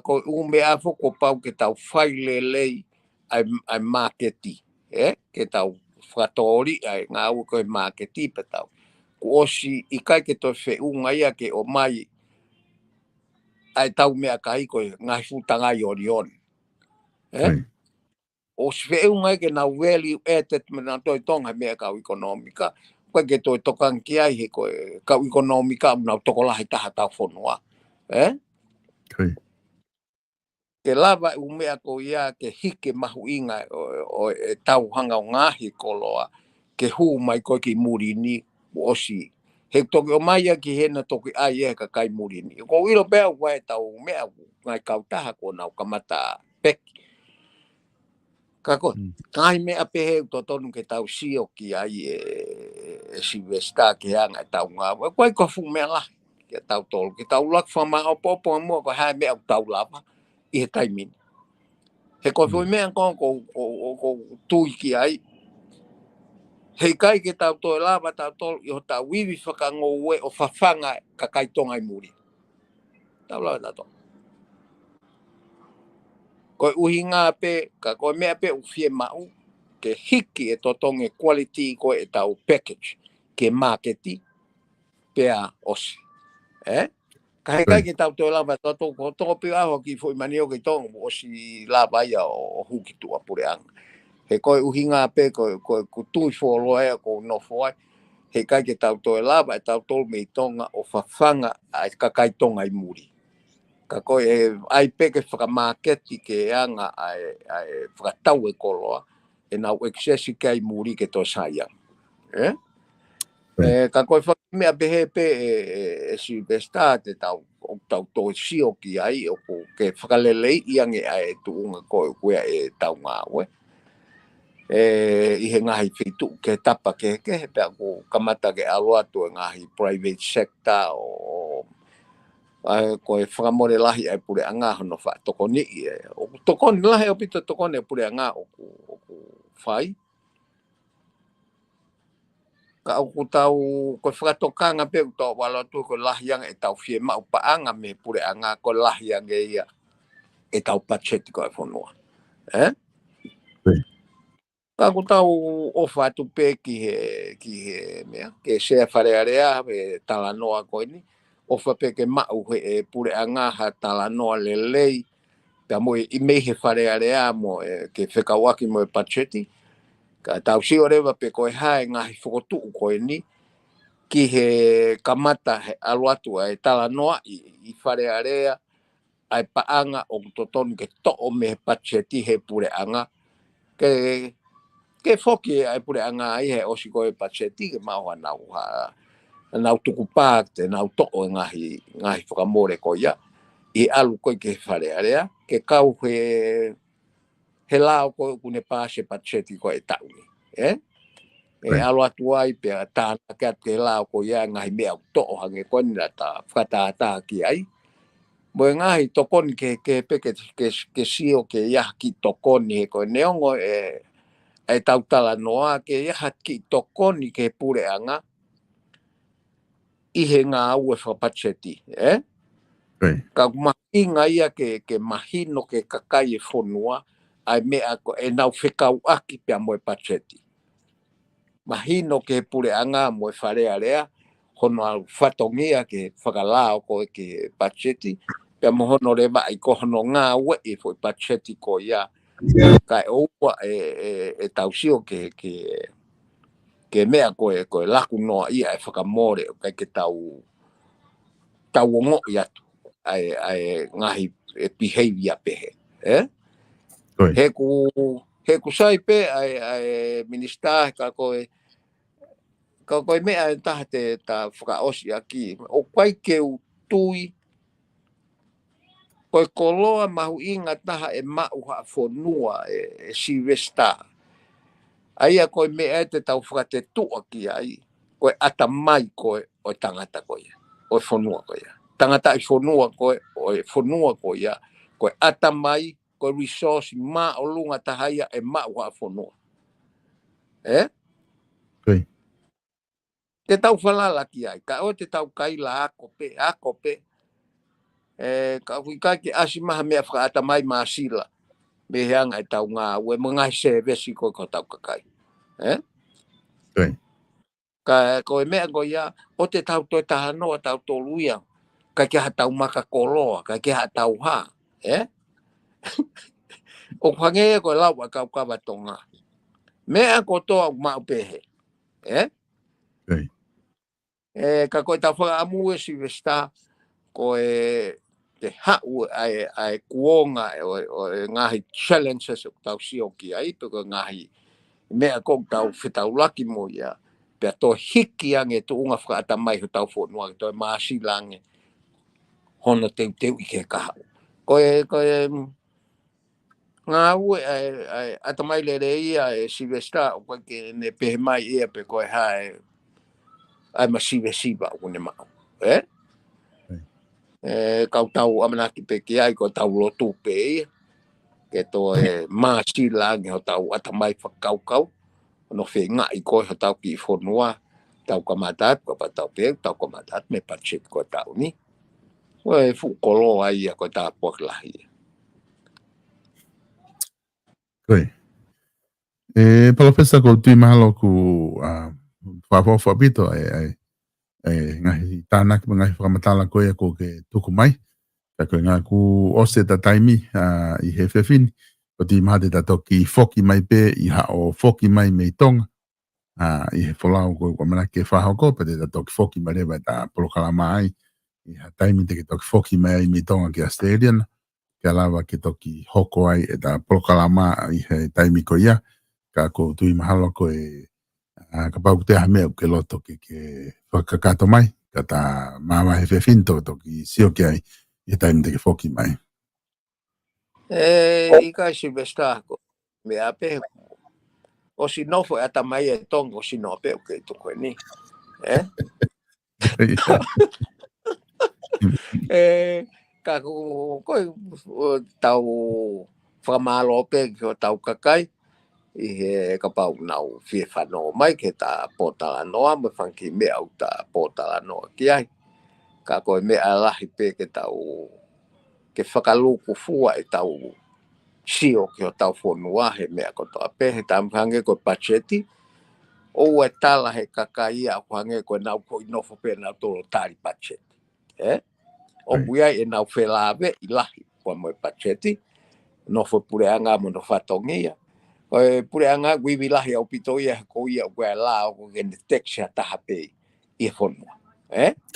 koe ume a ko pau ke tau whaile lei ai marketi, ke tau whakatori ai ngā au koe marketi pe tau. Osi i kai ke toi whi unga ia ke o mai ai tau mea kai koe ngai futanga i orion. O si whi unga ke na value added me na toi tonga mea kau ekonomika, koe ke toi tokan ki ai he koe kau ekonomika na tokolahi taha tau whonua. Ke lava umea ko ia ke hike mahu inga o e tau hanga o ngahi koloa ke hu mai koe ki murini osi. He toki o mai ki hena toki ai e ka kai murini. Ko ilo bea wai tau mea ngai kau taha ko nau kamata peki. Ka ko, kai mea pehe to tonu ke tau sio ki ai e Silvestar ki hanga e tau ngā. Koe ko fu mea lah ke tau tolu. Ke tau lak whama o popo mua ko hai mea tau lava i he taimini. He ko fu mea ko tui ki ai. Hei kai ke tau toi lava tau tolu i ho tau wiwi whakango ue o whawhanga ka kai tonga i muri. Tau lau tato. Koe uhi ngā pe, ka koe mea pe uwhie mau, ke hiki e totonge quality koe e tau package, ke marketi, pea osi. Ka hei kai ke tau toi lava tau tolu, ko toko pia aho ki fui mani o ke tonga, osi lava ia o hukitua pureanga. He koe uhi ngā pe, koe tui wholo ea ko no whoi, he kai ke tau toi lava e tau tolu me i tonga o whawhanga a ka kai tonga i muri. Ka koe ai peke whakamaketi ke anga ai whakatau e koloa, e nau eksesi kai muri ke to saia. Ka koe whakimea behe pe e Silvestar te tau toi sio ki ai, o ke whakalelei iange ai tuunga koe kuea e tau ngā ue. I he ngahi whitu ke tapa ke he pia ko kamata ke aluatu e ngahi private sector o ko e whakamore lahi ai pure anga hono wha tokoni o tokoni lahi o pito tokoni e pure anga o ku whai ka o ku tau ko whakatokanga pe to wala tu ko lahi anga e tau fie mau paanga me pure anga ko lahi anga ia e tau pacheti ko e whonua ka ko tau o whatu pe ki he mea ke sea wharearea e talanoa ko ni o whape ke mau e pure anga ha talanoa lelei Pea mo I mei he wharearea mo ke whekawaki mo Pacheti. Ka tau si o rewa pe koe hae ngahi whakotuu koe ni. Ki he kamata he aluatu ai tala noa I wharearea. Ai paanga o totonu ke to'o me he Pacheti he pure anga. Ke foki ai pure anga ai he osi koe Pacheti ke maua nau tuku pāk te nau to'o ngahi whakamore ko ia. I alu koe ke wharearea. Ke kau he lao koe kune pāse Pacheti koe tauni. E alu atu ai pia tāna ke atu ke lao koe ia ngahi mea to'o hange koe nila ta whakatātā ki ai. Mo ngahi tokoni ke peke ke sio ke ia ki tokoni he koe neongo e tautala noa ke ia ki tokoni ke pure anga. I he ngā ue Pacheti, Ka mahinga ia ke mahino ke kakai e whonua, ai mea ko e nau whekau aki pia mo Pacheti. Mahino ke pure anga mo wharearea, hono au whatongia ke whakalao ko ke Pacheti, pia mo hono rewa I ko hono ngā ue e fo Pacheti ko ia, ka e oua e tausio ke mea koe laku noa ia e whakamore o ke tau ongo I atu ai ngahi e behavior pehe. He ku sai pe ai minister ka koe mea e taha te ta whakaosi aki. O kai ke utui koe koloa mahu inga taha e mau haa whonua e Silvester. Aia koe mea te tau whakate tua ki ai, koe ata mai koe o tangata koe, o whonua koe. Tangata I whonua koe, o whonua koe, koe ata mai, koe resource ma o lunga tahaia e ma ua whonua. Te tau whalala ki ai, ka o te tau kaila ako pe, ka whikai ki asi maha mea whaka ata mai maasila, me heanga e tau ngā ue, mga se vesi koe ko tau kakai. Ka koe mea koe ia, o te tau toi tahanoa tau toluia, ka kia tau maka koloa, ka kia tau ha, o whange koe lau a kau kawa tonga. Mea ko toa mau pehe, ka koe tau whaamu e Silvester, koe te hau ai kuonga o ngahi challenges o tau sioki ai, peko ngahi mea kong tau whetau laki mo ia, pia to hiki ange tu unga whakaata mai ho tau whonua, to e maasi lange, hono teu I ke kahau. Koe ngā ue ata mai le ia e Silvester, o koe ke ne pehe mai ia pe koe hae, ai ma siva o ne mau, kau tau amanaki pe ki ai ko tau lotu pe ia, ke to e maasi lange ho tau ata mai whakaukau, no fe ngai ko ho tau ki whonua, tau kamatat, ko pa tau pe, tau kamatat me Pacheti ko tau ni. Oe fu kolo ai ko tau pok lahi. Professor ko tui mahalo ku whawhawha pito ngahi tānak ngahi whakamatala koe ko ke tuku mai. Ka koe ngā ku ose ta taimi I he whewhini. Ko tui maha te tato ki whoki mai pe I ha o whoki mai mei tonga. I he wholau koe kwa mana ke whahau ko pa te tato ki whoki mai rewa ta polokala mai. I ha taimi te ke toki whoki mai ai mei tonga ki Australian. Ke alawa ke toki hoko ai e ta polokala mai I he taimi ko ia. Ka ko tui mahalo ko ka pau te hamea ke loto ke whakakato mai, ka ta māma he whewhinto to ki sio ki ai, I taimi te ke whoki mai. I kai Silvester ko, me ape, o si nofo ata mai e tongo si no ape o ke tuko ni. Ka ko tau whamalo pe ki o tau kakai, I he kapau nau fie whanau mai ke ta pōtala noa, me whanki mea au ta pōtala noa ki ai. Ka koe mea lahi pe ke tau, ke whakaluku fua e tau sio ki o tau whonua he mea kotoa pe, he tam hange ko Pacheti, o e tala he kakai a hange ko nau ko inofo pe nau tolo tari Pacheti. O kuiai e nau whelave I lahi, kua mo Pacheti, no foi pureanga mo no fatongia o pureanga wivilahi au pitoia ko ia ko la ko gen texia tahape e fono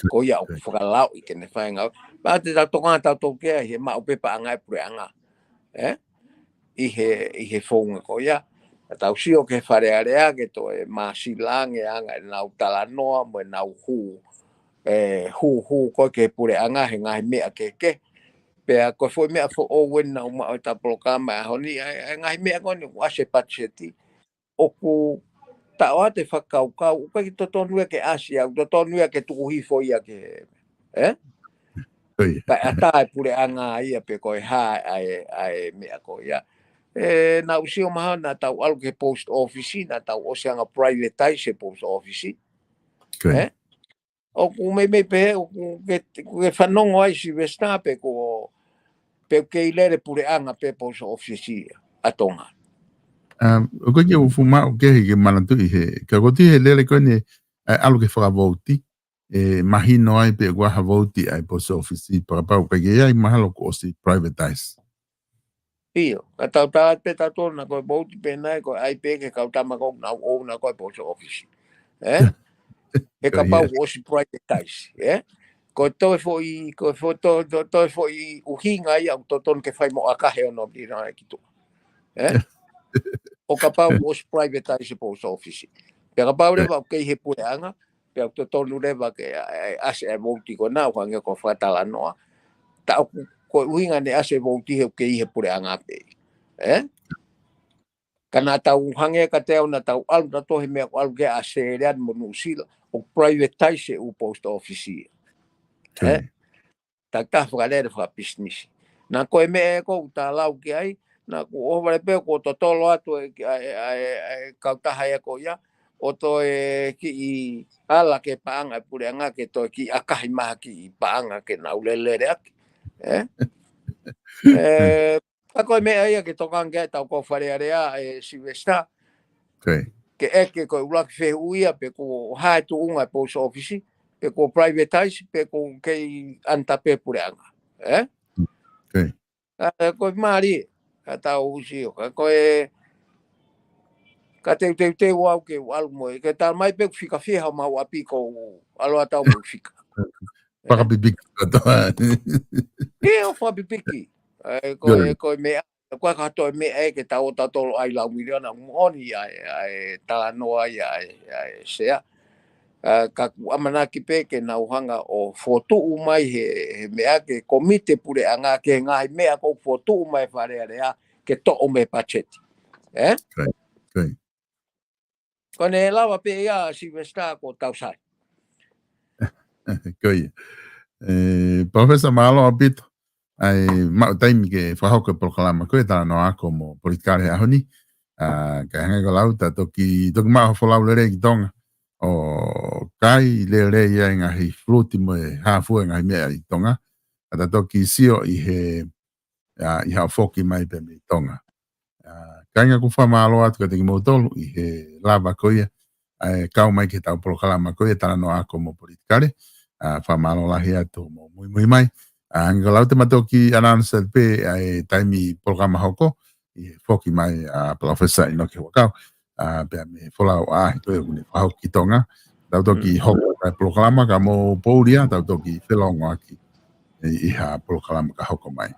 ko ia o fakalau i kene fainga ba te tonga ta toke he ma o pe pa anga pureanga i he fonga ko ia tau sio ke farearea ke to e masilange anga na utalanoa mo na hu ko ke pureanga he ngai me ke pe ko foi me fo o wen na uma o ta programa honi ngai me ko ni wa se patcheti o ku ta o te fakau ka o ke to tonu ke asia to tonu ke tu hi foi ke pa ata pure anga ia pe ko ai me ko ia na usio maha na tau algo ke post office na tau o sianga privatize post office o ku me pe o ke fanongo ai si vesta pe ko pe ke ilere pure anga pe post office atonga o ko o fuma o ke manatu i he ka ko ti he lele ko ni algo ke fa voti mahino ai pe gua ha voti ai post office para pa pe ke ai mahalo ko si privatize io ka tau pe ta torna ko voti pe nai ko ai pe ke ka tama ko na o na ko post office e ka pa o si privatize ko to foi to foi o hinga ia to ton ke fai mo aka he no di na ki tu o ka pa o si privatize post office pe ka pa le ba ke he puanga pe to tonu le ba ke ase voti ko na ko nge ko fatala no ta ko hinga ne ase voti he ke he puanga pe kana tau hange ka te ona tau al na to he me al ge ase ran mo no sila o privatize o post office ta whakalere wha business. Nā koe me ko ta lau ki ai, nā ko ovare pe ko to tolo atu kautaha e ko ia, o to ki i ala ke paanga pureanga ke to ki akahi maha ki i paanga ke nau lelere aki. Nā koe me ai ke tokange tau ko wharearea Silvesta, ke eke ko ulaki whehuia pe ko haetu unga post office, pe ko privatize pe ko kei anta pe pureanga ko mari ka usi ko ka te wa ke al mo ke tal mai pe fika fiha ma wa piko alo ata mo fika para bibi o fa bibiki ko me ko ka to me ke ta o ta to ai la miliona ngoni ai ta no ai sea ka amana ki pe ke na uhanga o foto umai he mea ke komite pure anga ke ngai mea ko foto umai wharearea ke to o me pacheti kone lawa pe ia Silvesta ko tausai koi professor malo apito ai ma taimi ke whahauka proklama koe tā no ako mo politikare ahoni ka hanga ko lauta toki maho whalau lere ki tonga o kai le ia ngahi fruti mo hafu ngahi mea i tonga ata toki sio i he i ha foki mai pe me tonga kanga ku fa malo atu ka te mo tolu i he lava koia kau mai ke tau proklama koia tana no ako mo politikare fa malo la hia to mo muy mai anga laute matoki announcer pe ai taimi programa hoko i foki mai professor inoke wakau pe me fola to e fa ki tonga tau toki hoko ka programa ka mo pouria tau toki felongo aki i ha programa ka hoko mai